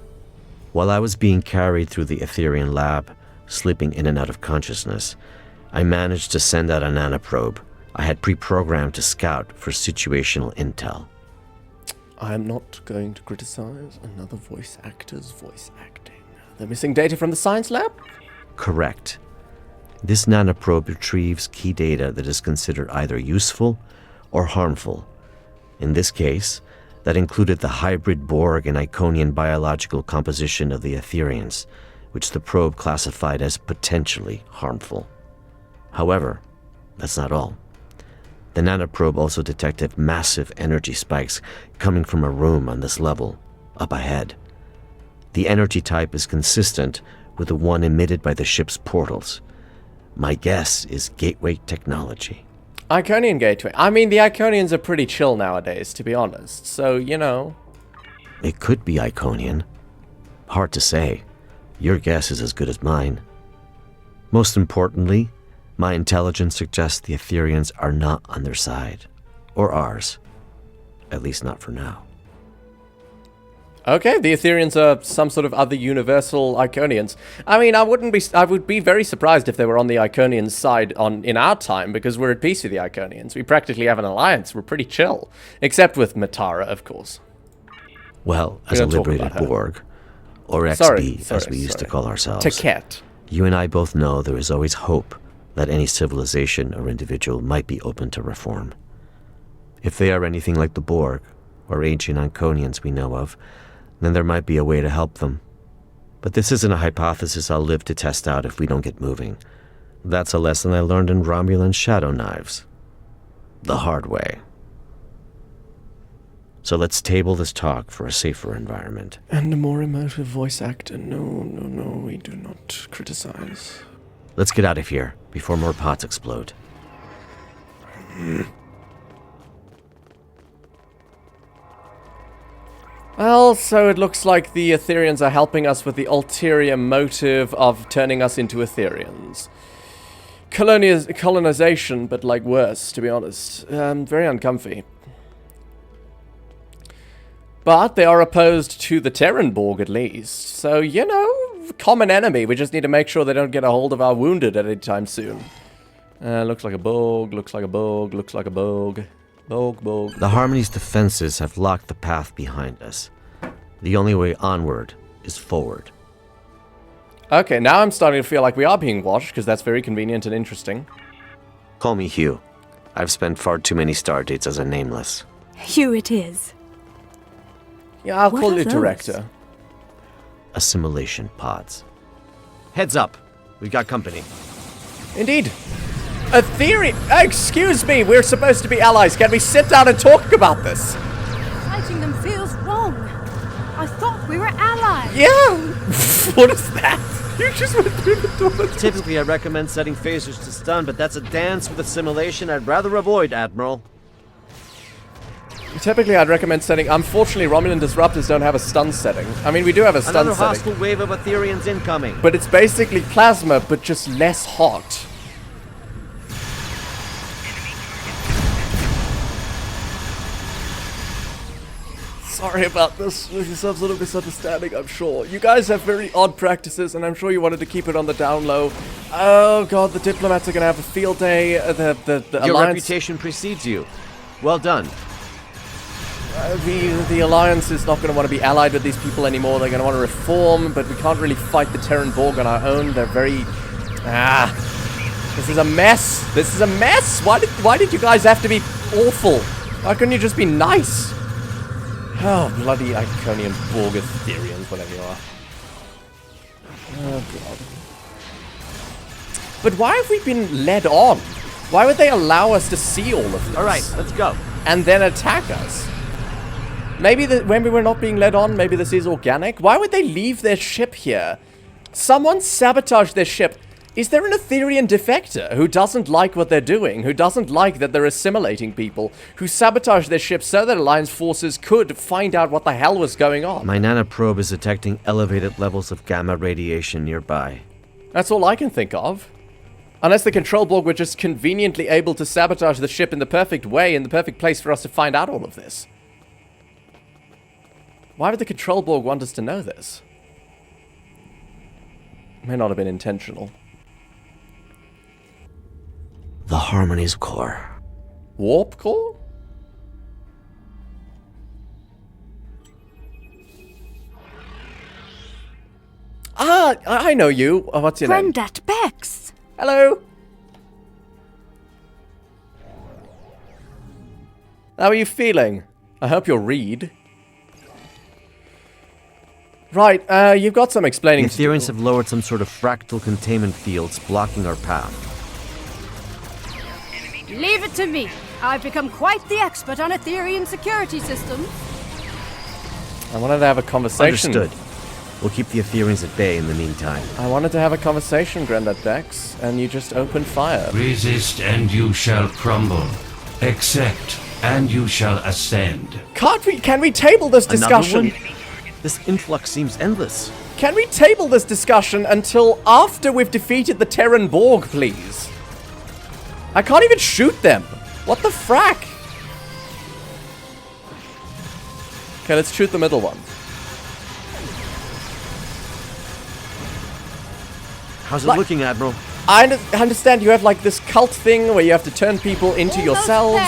S10: While I was being carried through the Aetherian lab, slipping in and out of consciousness, I managed to send out a nanoprobe I had pre-programmed to scout for situational intel.
S1: I am not going to criticize another voice actor's voice acting. The missing data from the science lab?
S10: Correct. This nanoprobe retrieves key data that is considered either useful or harmful. In this case, that included the hybrid Borg and Iconian biological composition of the Aetherians, which the probe classified as potentially harmful. However, that's not all. The nanoprobe also detected massive energy spikes coming from a room on this level, up ahead. The energy type is consistent with the one emitted by the ship's portals. My guess is gateway technology.
S1: Iconian gateway. I mean, the Iconians are pretty chill nowadays, to be honest, so, you know.
S10: It could be Iconian. Hard to say. Your guess is as good as mine. Most importantly, my intelligence suggests the Aetherians are not on their side. Or ours. At least not for now.
S1: Okay, the Aetherians are some sort of other universal Iconians. I mean, I would be very surprised if they were on the Iconians' side in our time, because we're at peace with the Iconians. We practically have an alliance. We're pretty chill. Except with Matara, of course.
S10: Well, as a liberated Borg, or XB, as we used to call ourselves,
S1: Taket.
S10: You and I both know there is always hope that any civilization or individual might be open to reform. If they are anything like the Borg, or ancient Iconians we know of, then there might be a way to help them. But this isn't a hypothesis I'll live to test out if we don't get moving. That's a lesson I learned in Romulan Shadow Knives. The hard way. So let's table this talk for a safer environment.
S1: And a more emotive voice actor. No, we do not criticize.
S10: Let's get out of here before more pots explode.
S1: Well, so it looks like the Aetherians are helping us with the ulterior motive of turning us into Aetherians. Colonization, but like worse, to be honest. Very uncomfy. But they are opposed to the Terran Borg, at least. So, you know, common enemy. We just need to make sure they don't get a hold of our wounded at any time soon. Looks like a Borg, looks like a Borg, looks like a Borg. Borg.
S10: The Harmony's defenses have locked the path behind us. The only way onward is forward.
S1: Okay, now I'm starting to feel like we are being watched, because that's very convenient and interesting.
S10: Call me Hugh. I've spent far too many stardates as a nameless.
S2: Hugh it is.
S1: Yeah, I'll
S2: What
S1: call
S2: are
S1: you
S2: those?
S1: Director.
S10: Assimilation pods. Heads up! We've got company.
S1: Indeed. Aetherian! Excuse me, we're supposed to be allies. Can we sit down and talk about this?
S2: Fighting them feels wrong. I thought we were allies.
S1: Yeah. What is that? You just went through the door.
S10: Typically, I recommend setting phasers to stun, but that's a dance with assimilation I'd rather avoid, Admiral.
S1: Typically, I'd recommend setting... Unfortunately, Romulan Disruptors don't have a stun setting. I mean, we do have a stun
S10: Another
S1: setting.
S10: hostile wave of Aetherians incoming.
S1: But it's basically plasma, but just less hot. Sorry about this. There's some sort of misunderstanding, I'm sure. You guys have very odd practices, and I'm sure you wanted to keep it on the down low. Oh god, the diplomats are gonna have a field day. The
S10: Your
S1: alliance...
S10: reputation precedes you. Well done.
S1: The Alliance is not going to want to be allied with these people anymore. They're going to want to reform, but we can't really fight the Terran Borg on our own. They're very... This is a mess. This is a mess. Why did you guys have to be awful? Why couldn't you just be nice? Oh, bloody Iconian Borg Aetherians, whatever you are. Oh, God. But why have we been led on? Why would they allow us to see all of this?
S10: Alright, let's go.
S1: And then attack us? Maybe when we were not being led on, maybe this is organic. Why would they leave their ship here? Someone sabotaged their ship. Is there an Aetherian defector who doesn't like what they're doing, who doesn't like that they're assimilating people, who sabotaged their ship so that Alliance forces could find out what the hell was going on?
S10: My nanoprobe is detecting elevated levels of gamma radiation nearby.
S1: That's all I can think of. Unless the Control Borg were just conveniently able to sabotage the ship in the perfect way, in the perfect place for us to find out all of this. Why would the Control Borg want us to know this? May not have been intentional.
S10: The Harmony's core.
S1: Warp core? Ah, I know you. Oh, what's your name?
S2: Grandat Bex.
S1: Hello. How are you feeling? I hope you'll read. Right, you've got some explaining to do.
S10: The Aetherians have lowered some sort of fractal containment fields blocking our path.
S2: Leave it to me. I've become quite the expert on Aetherian security systems.
S1: I wanted to have a conversation.
S10: Understood. We'll keep the Aetherians at bay in the meantime.
S1: I wanted to have a conversation, Granddad Dex, and you just opened fire.
S11: Resist and you shall crumble. Accept and you shall ascend.
S1: Can we table this discussion?
S10: Another one? This influx seems endless.
S1: Can we table this discussion until after we've defeated the Terran Borg, please? I can't even shoot them. What the frack? Okay, let's shoot the middle one.
S10: How's it looking, Admiral?
S1: I understand you have like this cult thing where you have to turn people into yourselves.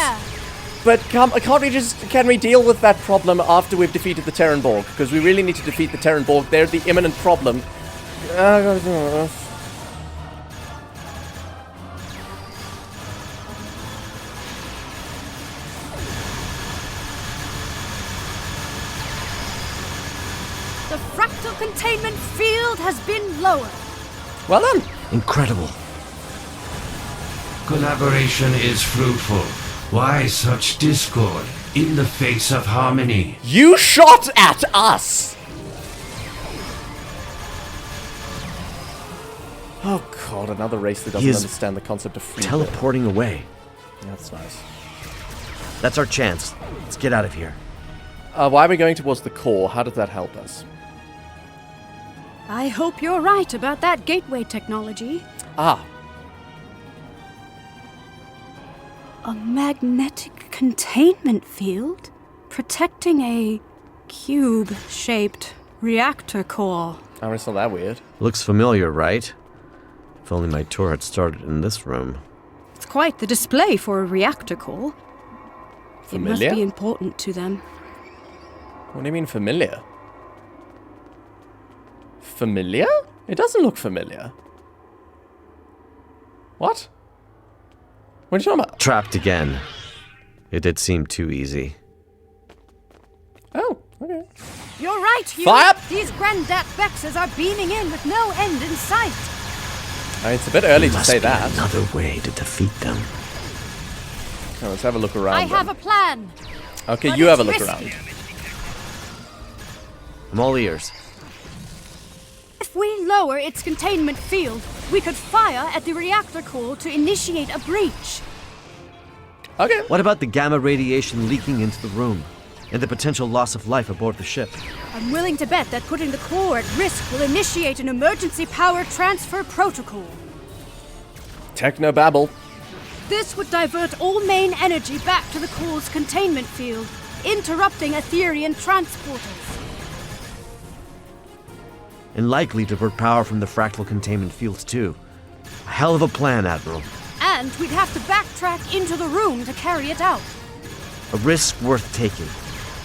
S1: But can we deal with that problem after we've defeated the Terran Borg? Because we really need to defeat the Terran Borg. They're the imminent problem.
S2: The fractal containment field has been lowered.
S1: Well done.
S10: Incredible.
S11: Collaboration is fruitful. Why such discord in the face of harmony?
S1: You shot at us! Oh god, another race that doesn't understand the concept of free will.
S10: Teleporting away.
S1: Yeah, that's nice.
S10: That's our chance. Let's get out of here.
S1: Why are we going towards the core? How does that help us?
S2: I hope you're right about that gateway technology.
S1: Ah.
S2: A magnetic containment field protecting a cube-shaped reactor core.
S1: Oh, it's not that weird.
S10: Looks familiar, right? If only my tour had started in this room.
S2: It's quite the display for a reactor core.
S1: Familiar?
S2: It must be important to them.
S1: What do you mean familiar? Familiar? It doesn't look familiar. What? What are you talking about?
S10: Trapped again. It did seem too easy.
S1: Oh, okay.
S2: You're right, Hugh.
S1: Fire!
S2: These Grandat Bexes are beaming in with no end in sight.
S1: It's a bit early to say that.
S10: Another way to defeat them.
S1: Oh, let's have a look around.
S2: I have a plan.
S1: Okay,
S2: but
S1: you have a
S2: it's
S1: look
S2: risky.
S1: around.
S10: I'm all ears.
S2: we lower its containment field, we could fire at the reactor core to initiate a breach.
S1: Okay.
S10: What about the gamma radiation leaking into the room and the potential loss of life aboard the ship?
S2: I'm willing to bet that putting the core at risk will initiate an emergency power transfer protocol.
S1: Technobabble.
S2: This would divert all main energy back to the core's containment field, interrupting Aetherian transporters.
S10: And likely divert power from the fractal containment fields too. A hell of a plan, Admiral.
S2: And we'd have to backtrack into the room to carry it out.
S10: A risk worth taking.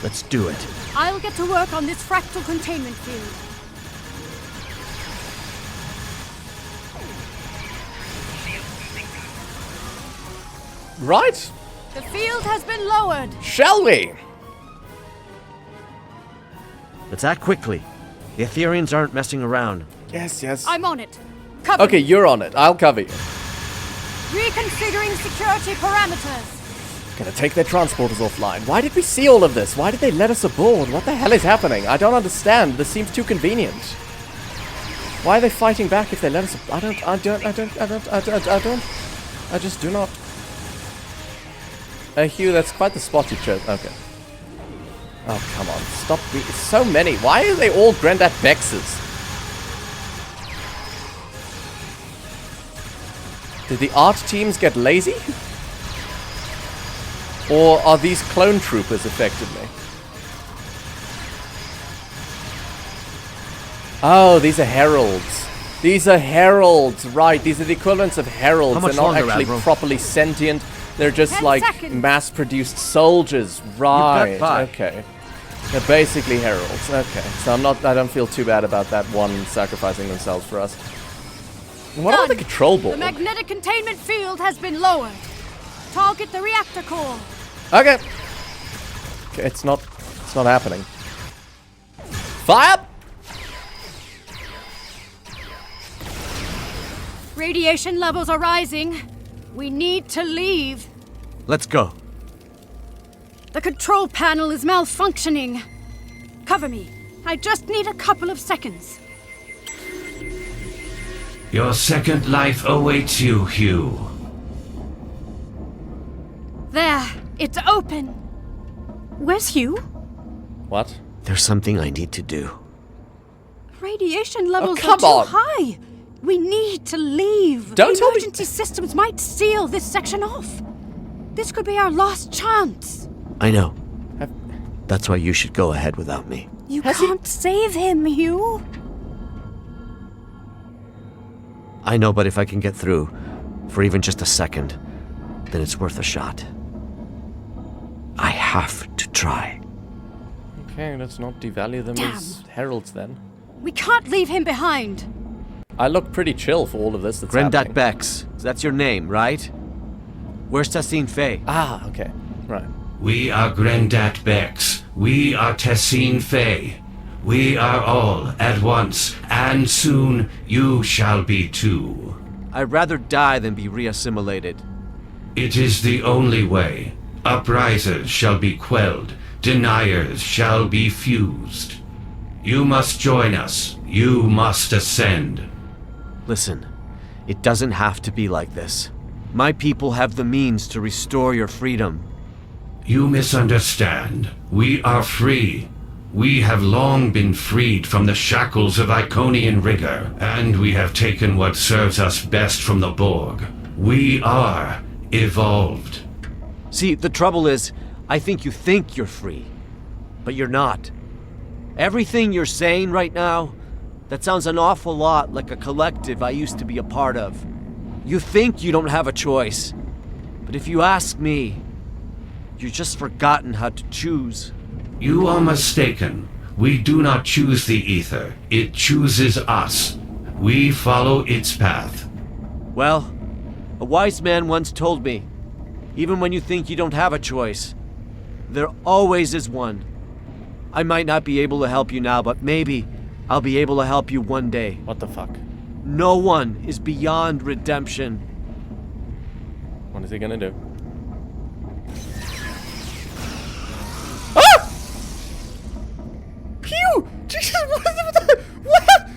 S10: Let's do it.
S2: I'll get to work on this fractal containment field.
S1: Right.
S2: The field has been lowered.
S1: Shall we?
S10: Let's act quickly. The Aetherians aren't messing around.
S1: Yes.
S2: I'm on it. Cover
S1: Okay,
S2: me.
S1: you're on it. I'll cover you.
S2: Reconfiguring security parameters.
S1: Gonna take their transporters offline. Why did we see all of this? Why did they let us aboard? What the hell is happening? I don't understand. This seems too convenient. Why are they fighting back if they let us? I just do not. Hugh, that's quite the spot you chose. Okay. Oh, come on. Stop. So many. Why are they all Grandat Bexes? Did the art teams get lazy? Or are these clone troopers affected me? Oh, these are heralds. These are heralds, right. These are the equivalents of heralds. They're not actually properly sentient. They're just like mass-produced soldiers. Right, okay. They're basically heralds. Okay, so I don't feel too bad about that one sacrificing themselves for us. What about the control board?
S2: The magnetic containment field has been lowered. Target the reactor core.
S1: Okay. It's not happening. Fire!
S2: Radiation levels are rising. We need to leave.
S10: Let's go.
S2: The control panel is malfunctioning. Cover me. I just need a couple of seconds.
S11: Your second life awaits you, Hugh.
S2: There. It's open. Where's Hugh?
S1: What?
S10: There's something I need to do.
S2: Radiation levels
S1: come
S2: are too
S1: on.
S2: high. We need to leave.
S1: Don't tell me-
S2: Emergency systems might seal this section off. This could be our last chance.
S10: I know. That's why you should go ahead without me.
S2: You can't save him, Hugh.
S10: I know, but if I can get through, for even just a second, then it's worth a shot. I have to try.
S1: Okay, let's not devalue them as heralds then.
S2: We can't leave him behind.
S1: I look pretty chill for all of this that's
S10: Grandat
S1: happening.
S10: Bex. That's your name, right? Where's Tessine Faye?
S1: Ah, okay. Right.
S11: We are Grandat Bex. We are Tessine Faye. We are all at once, and soon you shall be too.
S10: I'd rather die than be reassimilated.
S11: It is the only way. Uprisers shall be quelled. Deniers shall be fused. You must join us. You must ascend.
S10: Listen, it doesn't have to be like this. My people have the means to restore your freedom.
S11: You misunderstand. We are free. We have long been freed from the shackles of Iconian rigor, and we have taken what serves us best from the Borg. We are evolved.
S10: See, the trouble is, I think you think you're free, but you're not. Everything you're saying right now, that sounds an awful lot like a collective I used to be a part of. You think you don't have a choice, but if you ask me, you've just forgotten how to choose.
S11: You are mistaken. We do not choose the ether. It chooses us. We follow its path.
S10: Well, a wise man once told me, even when you think you don't have a choice, there always is one. I might not be able to help you now, but maybe I'll be able to help you one day.
S1: What the fuck?
S10: No one is beyond redemption.
S1: What is he gonna do? Pew! Jesus, what?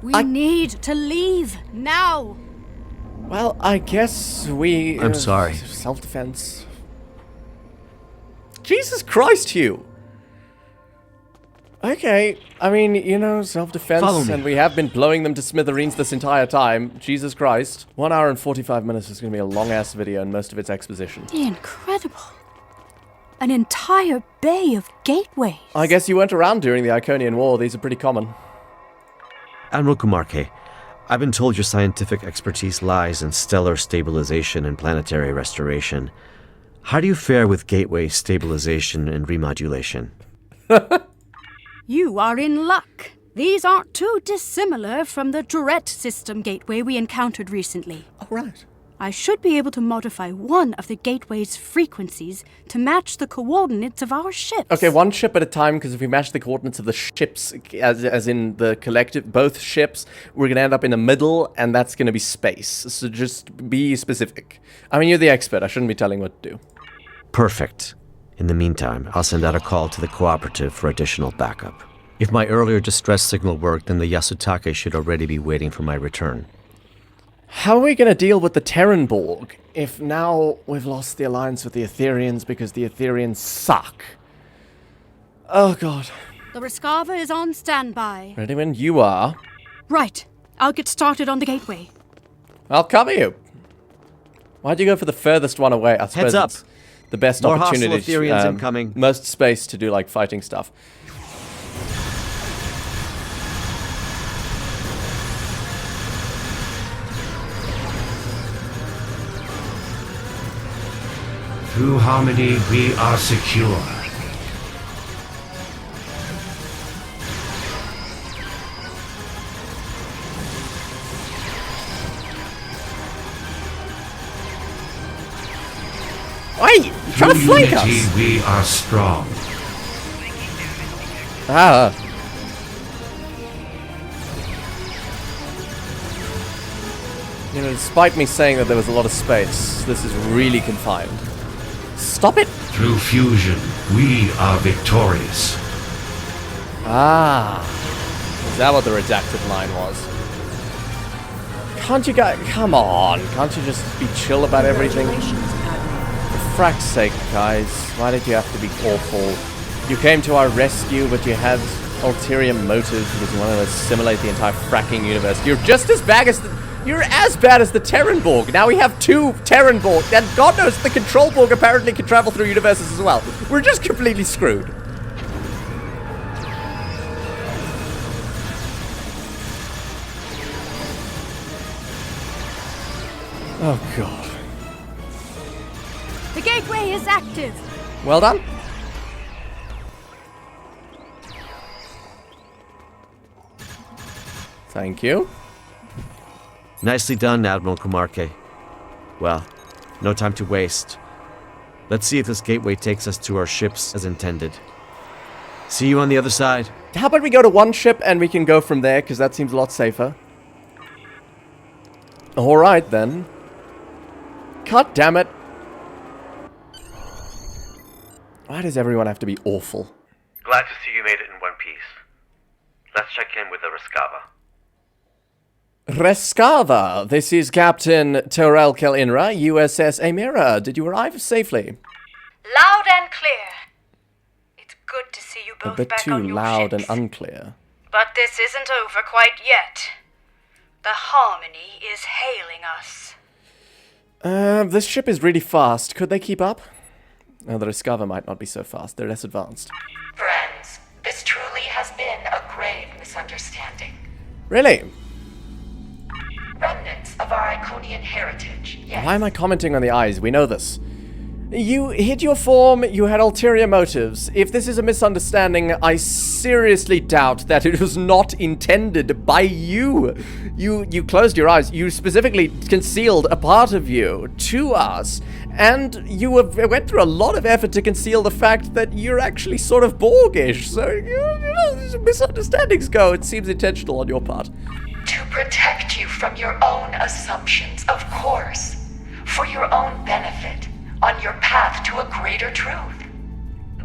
S2: We need to leave now.
S1: Well, I guess we...
S10: I'm sorry.
S1: Self-defense. Jesus Christ, Hugh! Okay, I mean, you know, self-defense, and we have been blowing them to smithereens this entire time. Jesus Christ. 1 hour and 45 minutes is going to be a long-ass video, and most of it's exposition.
S2: Incredible. An entire bay of gateways.
S1: I guess you weren't around during the Iconian War. These are pretty common.
S10: Admiral Kumarke, I've been told your scientific expertise lies in stellar stabilization and planetary restoration. How do you fare with gateway stabilization and remodulation?
S2: You are in luck. These aren't too dissimilar from the Direct system gateway we encountered recently.
S1: Oh, right.
S2: I should be able to modify one of the gateway's frequencies to match the coordinates of our ships.
S1: Okay, one ship at a time, because if we match the coordinates of the ships, as in the collective, both ships, we're going to end up in the middle, and that's going to be space. So just be specific. I mean, you're the expert. I shouldn't be telling what to do.
S10: Perfect. In the meantime, I'll send out a call to the cooperative for additional backup. If my earlier distress signal worked, then the Yasutake should already be waiting for my return.
S1: How are we going to deal with the Terran Borg if now we've lost the alliance with the Aetherians because the Aetherians suck? Oh, God.
S2: The Rescava is on standby.
S1: Ready when you are.
S2: Right. I'll get started on the gateway.
S1: I'll cover you. Why'd you go for the furthest one away? I suppose
S10: Heads up.
S1: it's the best
S10: More
S1: opportunity.
S10: hostile Aetherians incoming.
S1: Most space to do, like, fighting stuff.
S11: Through harmony, we are secure.
S1: Wait! You're trying to
S11: Through
S1: flank
S11: unity,
S1: us!
S11: we are strong.
S1: Ah. You know, despite me saying that there was a lot of space, this is really confined. Stop it!
S11: Through fusion, we are victorious.
S1: Ah. Is that what the redacted line was? Can't you guys... Come on. Can't you just be chill about everything? For frack's sake, guys. Why did you have to be awful? You came to our rescue, but you had ulterior motives because you wanted to assimilate the entire fracking universe. You're just as bad as the... You're as bad as the Terran Borg. Now we have 2 Terran Borg. And God knows the Control Borg apparently can travel through universes as well. We're just completely screwed. Oh, God.
S2: The gateway is active.
S1: Well done. Thank you.
S10: Nicely done, Admiral Kumarke. Well, no time to waste. Let's see if this gateway takes us to our ships as intended. See you on the other side.
S1: How about we go to one ship and we can go from there, because that seems a lot safer. Alright, then. God damn it. Why does everyone have to be awful?
S7: Glad to see you made it in one piece. Let's check in with the Rescava.
S1: Rescava, this is Captain Torel Kel'Inra, USS Aemira. Did you arrive safely?
S3: Loud and clear. It's good to see you both
S1: A bit
S3: back
S1: too
S3: on your
S1: loud
S3: ships.
S1: and unclear.
S3: But this isn't over quite yet. The Harmony is hailing us.
S1: This ship is really fast. Could they keep up? Oh, the Rescava might not be so fast. They're less advanced.
S8: Friends, this truly has been a grave misunderstanding.
S1: Really?
S8: Remnants of our Iconian heritage, yes.
S1: Why am I commenting on the eyes? We know this. You hid your form, you had ulterior motives. If this is a misunderstanding, I seriously doubt that it was not intended by you. You closed your eyes. You specifically concealed a part of you to us. And you went through a lot of effort to conceal the fact that you're actually sort of Borgish. So, misunderstandings go. It seems intentional on your part.
S8: To protect you from your own assumptions, of course. For your own benefit, on your path to a greater truth.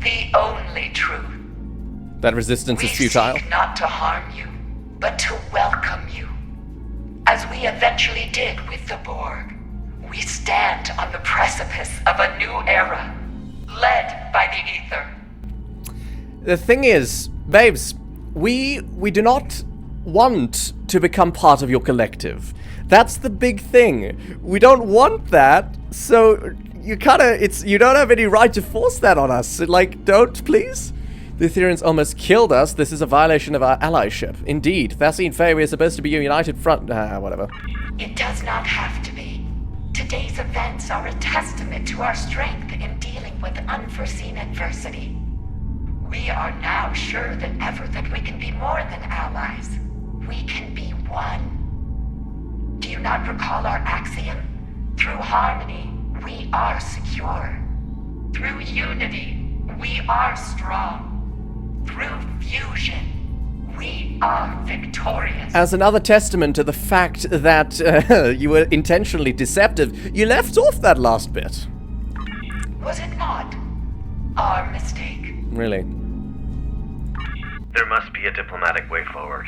S8: The only truth.
S1: That resistance is futile.
S8: We seek not to harm you, but to welcome you. As we eventually did with the Borg, we stand on the precipice of a new era, led by the Aether.
S1: The thing is, babes, we do not want to become part of your collective. That's the big thing. We don't want that, so you don't have any right to force that on us. Like, don't, please? The Aetherians almost killed us. This is a violation of our allyship. Indeed. Thassin Faye, we are supposed to be a united front. Whatever.
S8: It does not have to be. Today's events are a testament to our strength in dealing with unforeseen adversity. We are now sure than ever that we can be more than allies. We can be one. Do you not recall our axiom? Through harmony, we are secure. Through unity, we are strong. Through fusion, we are victorious.
S1: As another testament to the fact that you were intentionally deceptive, you left off that last bit.
S8: Was it not our mistake?
S1: Really?
S7: There must be a diplomatic way forward,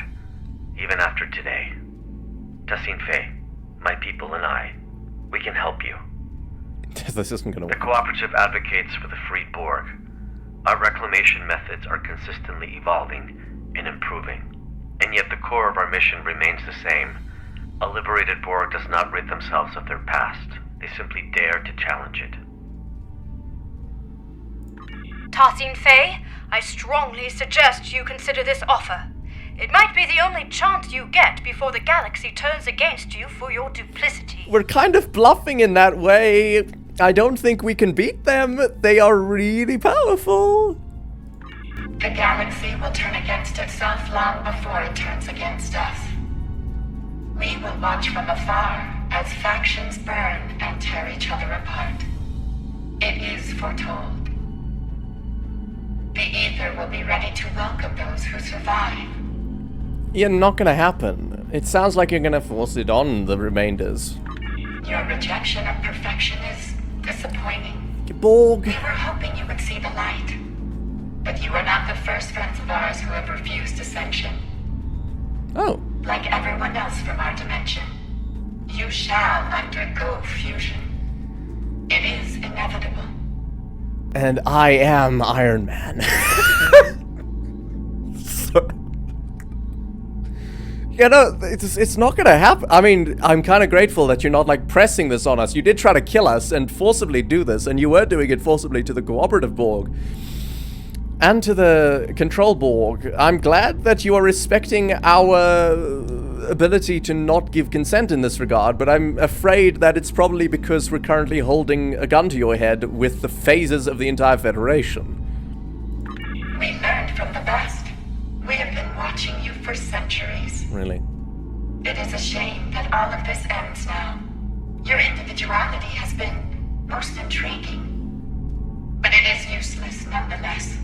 S7: even after today. Thassin Faye, my people and I, we can help you.
S1: This isn't gonna work.
S7: The Cooperative advocates for the freed Borg. Our reclamation methods are consistently evolving and improving, and yet the core of our mission remains the same. A liberated Borg does not rid themselves of their past. They simply dare to challenge it.
S3: Thassin Faye, I strongly suggest you consider this offer. It might be the only chance you get before the galaxy turns against you for your duplicity.
S1: We're kind of bluffing in that way. I don't think we can beat them. They are really powerful.
S8: The galaxy will turn against itself long before it turns against us. We will watch from afar as factions burn and tear each other apart. It is foretold. The Aether will be ready to welcome those who survive.
S1: You're not gonna happen. It sounds like you're gonna force it on the remainders.
S8: Your rejection of perfection is disappointing.
S1: Borg.
S8: We were hoping you would see the light. But you are not the first friends of ours who have refused ascension.
S1: Oh.
S8: Like everyone else from our dimension, you shall undergo fusion. It is inevitable.
S1: And I am Iron Man. You know, it's not gonna happen. I mean, I'm kind of grateful that you're not, like, pressing this on us. You did try to kill us and forcibly do this, and you were doing it forcibly to the Cooperative Borg. And to the Control Borg. I'm glad that you are respecting our ability to not give consent in this regard, but I'm afraid that it's probably because we're currently holding a gun to your head with the phases of the entire Federation.
S8: We learned from the best. We have been watching you for centuries.
S1: Really?
S8: It is a shame that all of this ends now. Your individuality has been most intriguing. But it is useless nonetheless.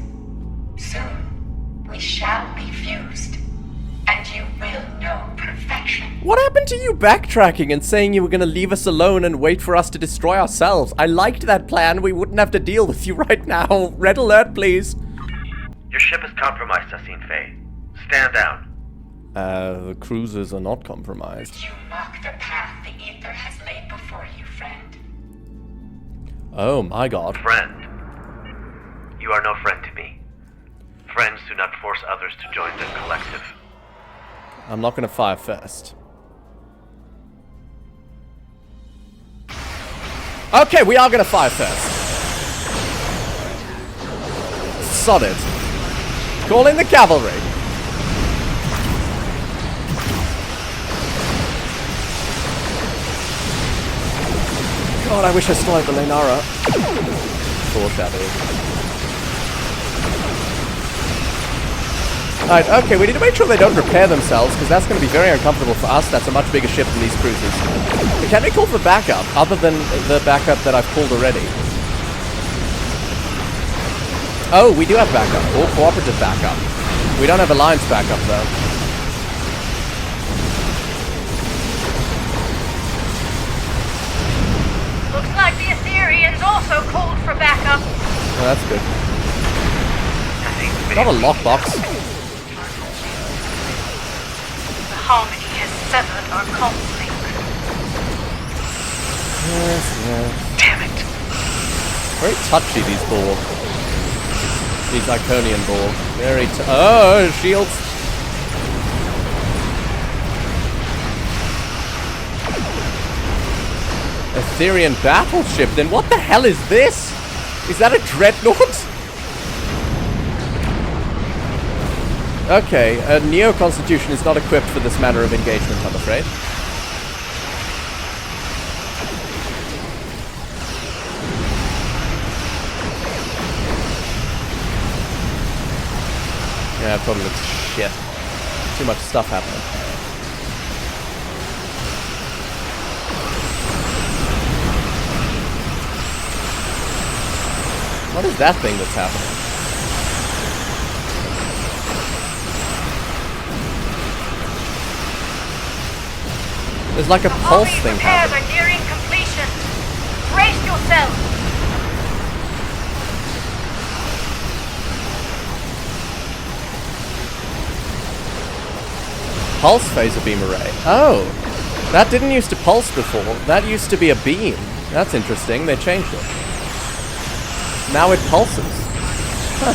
S8: Soon, we shall be fused. And you will know perfection.
S1: What happened to you backtracking and saying you were gonna leave us alone and wait for us to destroy ourselves? I liked that plan. We wouldn't have to deal with you right now. Red alert, please.
S7: Your ship is compromised, Thassin Faye. Stand down.
S1: The cruisers are not compromised.
S8: You mock the path the Aether has laid before you, friend.
S1: Oh my god.
S7: Friend. You are no friend to me. Friends do not force others to join the collective.
S1: I'm not gonna fire first. Okay, we are gonna fire first. Sod it. Call in the cavalry. God, I wish I still had the Lenara. Foreshadowing. Alright, okay, we need to make sure they don't repair themselves, because that's going to be very uncomfortable for us. That's a much bigger ship than these cruisers. But can we call for backup, other than the backup that I've called already? Oh, we do have backup. Or cooperative backup. We don't have alliance backup, though.
S3: Looks like the Aetherians also called for backup.
S1: Oh, that's good. Not a lockbox.
S3: Harmony has severed our conflict.
S1: Yes.
S9: Damn it!
S1: Very touchy, these Borg. These Iconian Borg. Very oh, shields! Aetherian battleship, then what the hell is this? Is that a dreadnought? Okay, a Neo-Constitution is not equipped for this manner of engagement, I'm afraid. Yeah, it probably looks shit. Too much stuff happening. What is that thing that's happening? There's like a pulse thing
S3: repairs
S1: happening.
S3: are nearing completion. Brace yourself.
S1: Pulse phaser beam array. Oh, that didn't used to pulse before. That used to be a beam. That's interesting. They changed it. Now it pulses. Huh.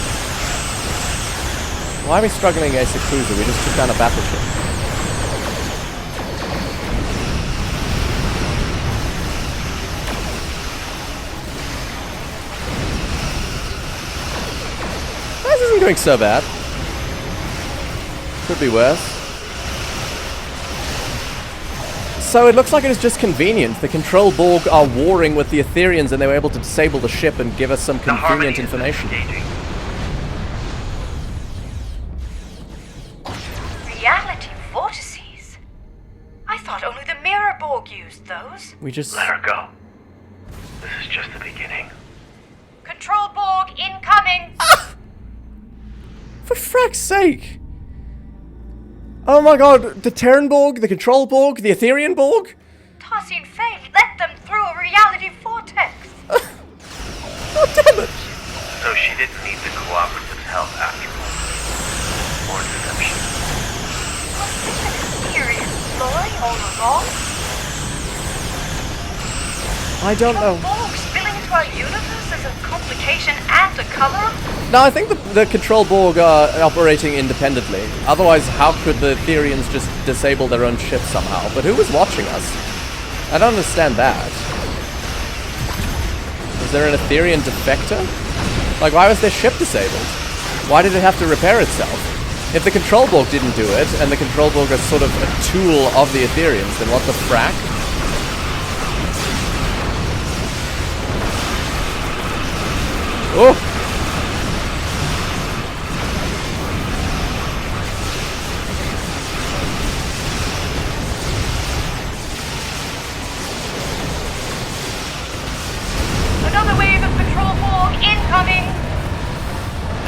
S1: Why are we struggling against a cruiser? We just took down a battleship. This isn't going so bad. Could be worse. So it looks like it is just convenient. The Control Borg are warring with the Aetherians and they were able to disable the ship and give us some convenient information.
S3: Reality vortices? I thought only the Mirror Borg used those.
S1: We just...
S7: Let her go. This is just the beginning.
S3: Control Borg incoming!
S1: For frack's sake! Oh my god, the Terran Borg, the Control Borg, the Aetherian Borg?
S3: Tossing failed. Let them through a reality vortex.
S1: Oh, damn it!
S7: So she didn't need the Cooperative's help after all. Or deception.
S3: Was this a mysterious ploy all along?
S1: I don't know.
S3: Borg spilling into our universe is a complication and a cover?
S1: No, I think the Control Borg are operating independently. Otherwise, how could the Aetherians just disable their own ship somehow? But who was watching us? I don't understand that. Is there an Aetherian defector? Like, why was their ship disabled? Why did it have to repair itself? If the Control Borg didn't do it, and the Control Borg are sort of a tool of the Aetherians, then what the frack? Oh!
S3: Another wave of Control Borg incoming!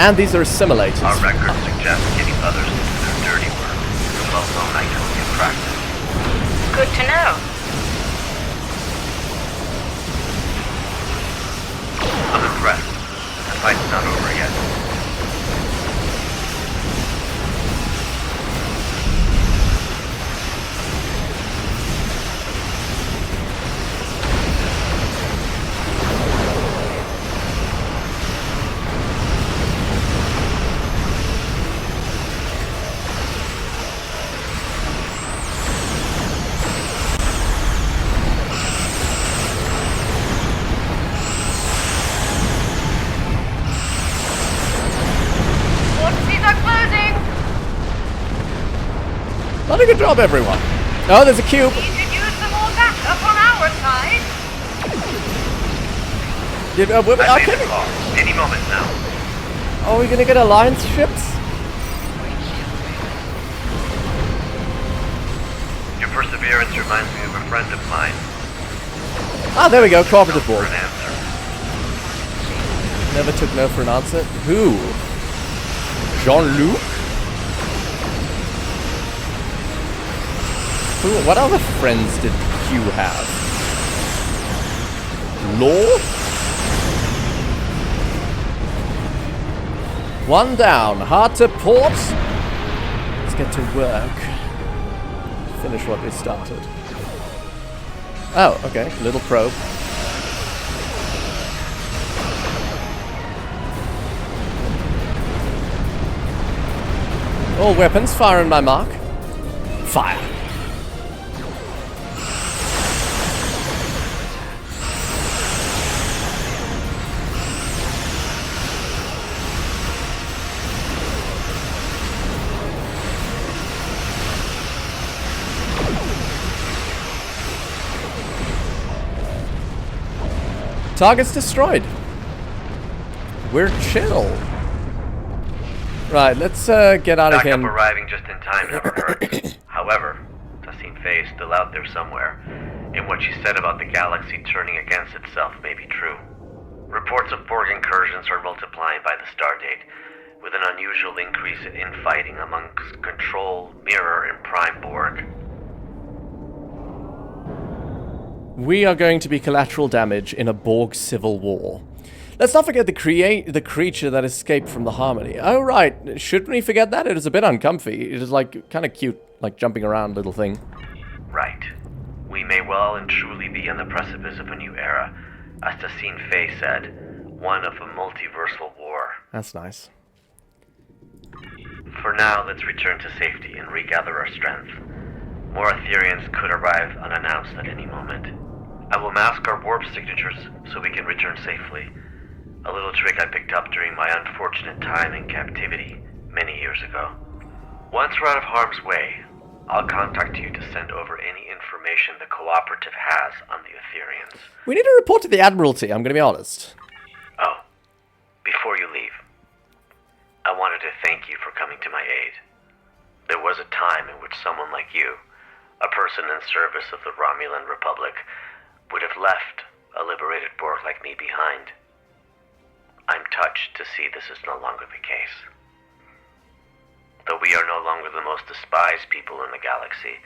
S1: And these are assimilators.
S7: Our records suggest getting others to do their dirty work. A well-known Iconian practice.
S3: Good to know.
S7: I'm impressed. The fight's not over yet.
S1: Not a good job, everyone. Oh, there's a cube.
S3: We could use some more backup on our side.
S7: I made a call. Any moment now.
S1: Are we gonna get alliance ships?
S7: Your perseverance reminds me of a friend of mine.
S1: Ah, there we go. Cooperative Borg.
S7: For an answer.
S1: Never took no for an answer. Who? Jean-Luc? What other friends did Hugh have? Law? One down. Hard to port. Let's get to work. finish what we started. Oh, okay. Little probe. All weapons, fire on my mark. Fire. Target's destroyed. We're chill. Right, let's get out of here.
S7: Backup arriving just in time never hurt. However, Tassine Faye is still out there somewhere, and what she said about the galaxy turning against itself may be true. Reports of Borg incursions are multiplying by the stardate, with an unusual increase in infighting amongst Control, Mirror, and Prime Borg.
S1: We are going to be collateral damage in a Borg civil war. Let's not forget the creature that escaped from the Harmony. Oh, right. Shouldn't we forget that? It is a bit uncomfy. It is, like, kind of cute, like, jumping around little thing.
S7: Right. We may well and truly be on the precipice of a new era. As Tassine Faye said, one of a multiversal war.
S1: That's nice.
S7: For now, let's return to safety and regather our strength. More Aetherians could arrive unannounced at any moment. I will mask our warp signatures so we can return safely. A little trick I picked up during my unfortunate time in captivity many years ago. Once we're out of harm's way, I'll contact you to send over any information the Cooperative has on the Aetherians.
S1: We need to report to the Admiralty, I'm going to be honest.
S7: Oh, before you leave, I wanted to thank you for coming to my aid. There was a time in which someone like you, a person in service of the Romulan Republic, would have left a liberated Borg like me behind. I'm touched to see this is no longer the case. Though we are no longer the most despised people in the galaxy,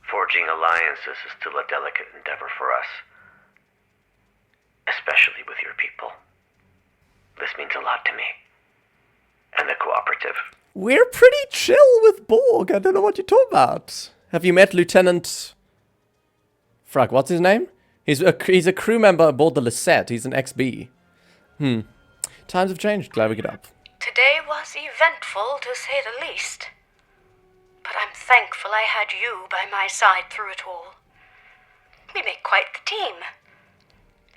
S7: forging alliances is still a delicate endeavor for us. Especially with your people. This means a lot to me. And the Cooperative.
S1: We're pretty chill with Borg. I don't know what you're talking about. Have you met Lieutenant... Frag, what's his name? He's a crew member aboard the Lisette. He's an XB. Times have changed. Glad we get up.
S3: Today was eventful, to say the least. But I'm thankful I had you by my side through it all. We make quite the team.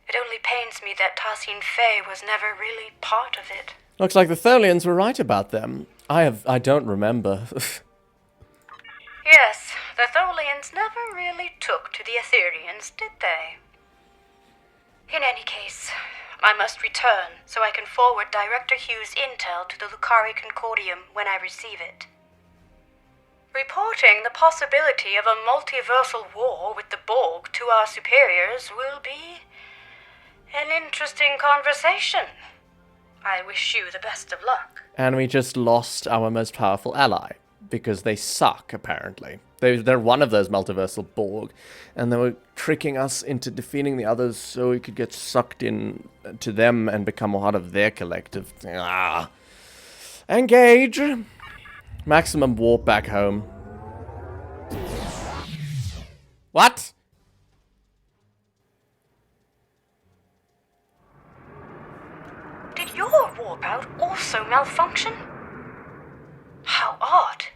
S3: It only pains me that Tassine Faye was never really part of it.
S1: Looks like the Tholians were right about them. I don't remember.
S3: Yes, the Tholians never really took to the Aetherians, did they? In any case, I must return so I can forward Director Hugh's intel to the Liberated Concordium when I receive it. Reporting the possibility of a multiversal war with the Borg to our superiors will be an interesting conversation. I wish you the best of luck.
S1: And we just lost our most powerful ally. Because they suck, apparently. They're one of those multiversal Borg. And they were tricking us into defeating the others so we could get sucked in to them and become part of their collective. Ah. Engage! Maximum warp back home. What?
S3: Did your warp out also malfunction? How odd.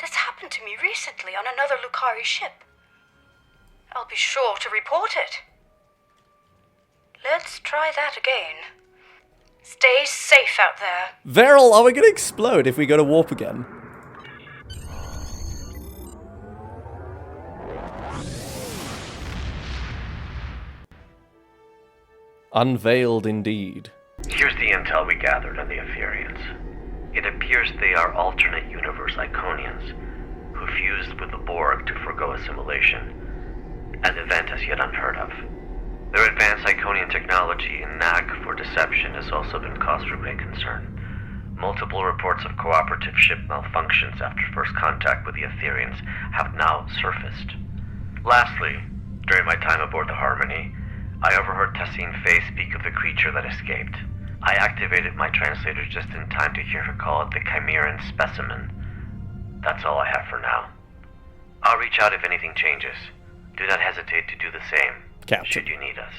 S3: This happened to me recently on another Lucari ship. I'll be sure to report it. Let's try that again. Stay safe out there.
S1: Veril, are we going to explode if we go to warp again? Unveiled indeed.
S7: Here's the intel we gathered on the Aetherians. It appears they are alternate universe Iconians, who fused with the Borg to forgo assimilation, an event as yet unheard of. Their advanced Iconian technology and knack for deception has also been cause for great concern. Multiple reports of cooperative ship malfunctions after first contact with the Aetherians have now surfaced. Lastly, during my time aboard the Harmony, I overheard Tassine Faye speak of the creature that escaped. I activated my translator just in time to hear her call it the Chimeran specimen. That's all I have for now. I'll reach out if anything changes. Do not hesitate to do the same,
S1: Captain.
S7: should you need us.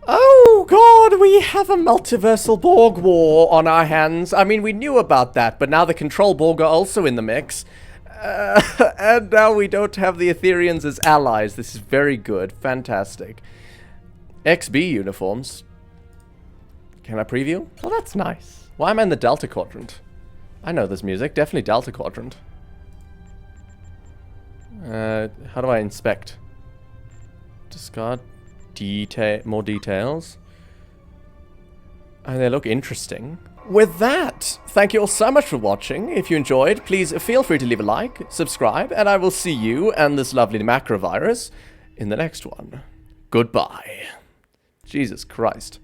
S1: Oh god, we have a multiversal Borg war on our hands. I mean, we knew about that, but now the Control Borg are also in the mix. And now we don't have the Aetherians as allies. This is very good. Fantastic. XB uniforms. Can I preview? Oh, that's nice. Why am I in the Delta Quadrant? I know this music. Definitely Delta Quadrant. How do I inspect? Discard. More details. And they look interesting. With that, thank you all so much for watching. If you enjoyed, please feel free to leave a like, subscribe, and I will see you and this lovely macrovirus in the next one. Goodbye. Jesus Christ.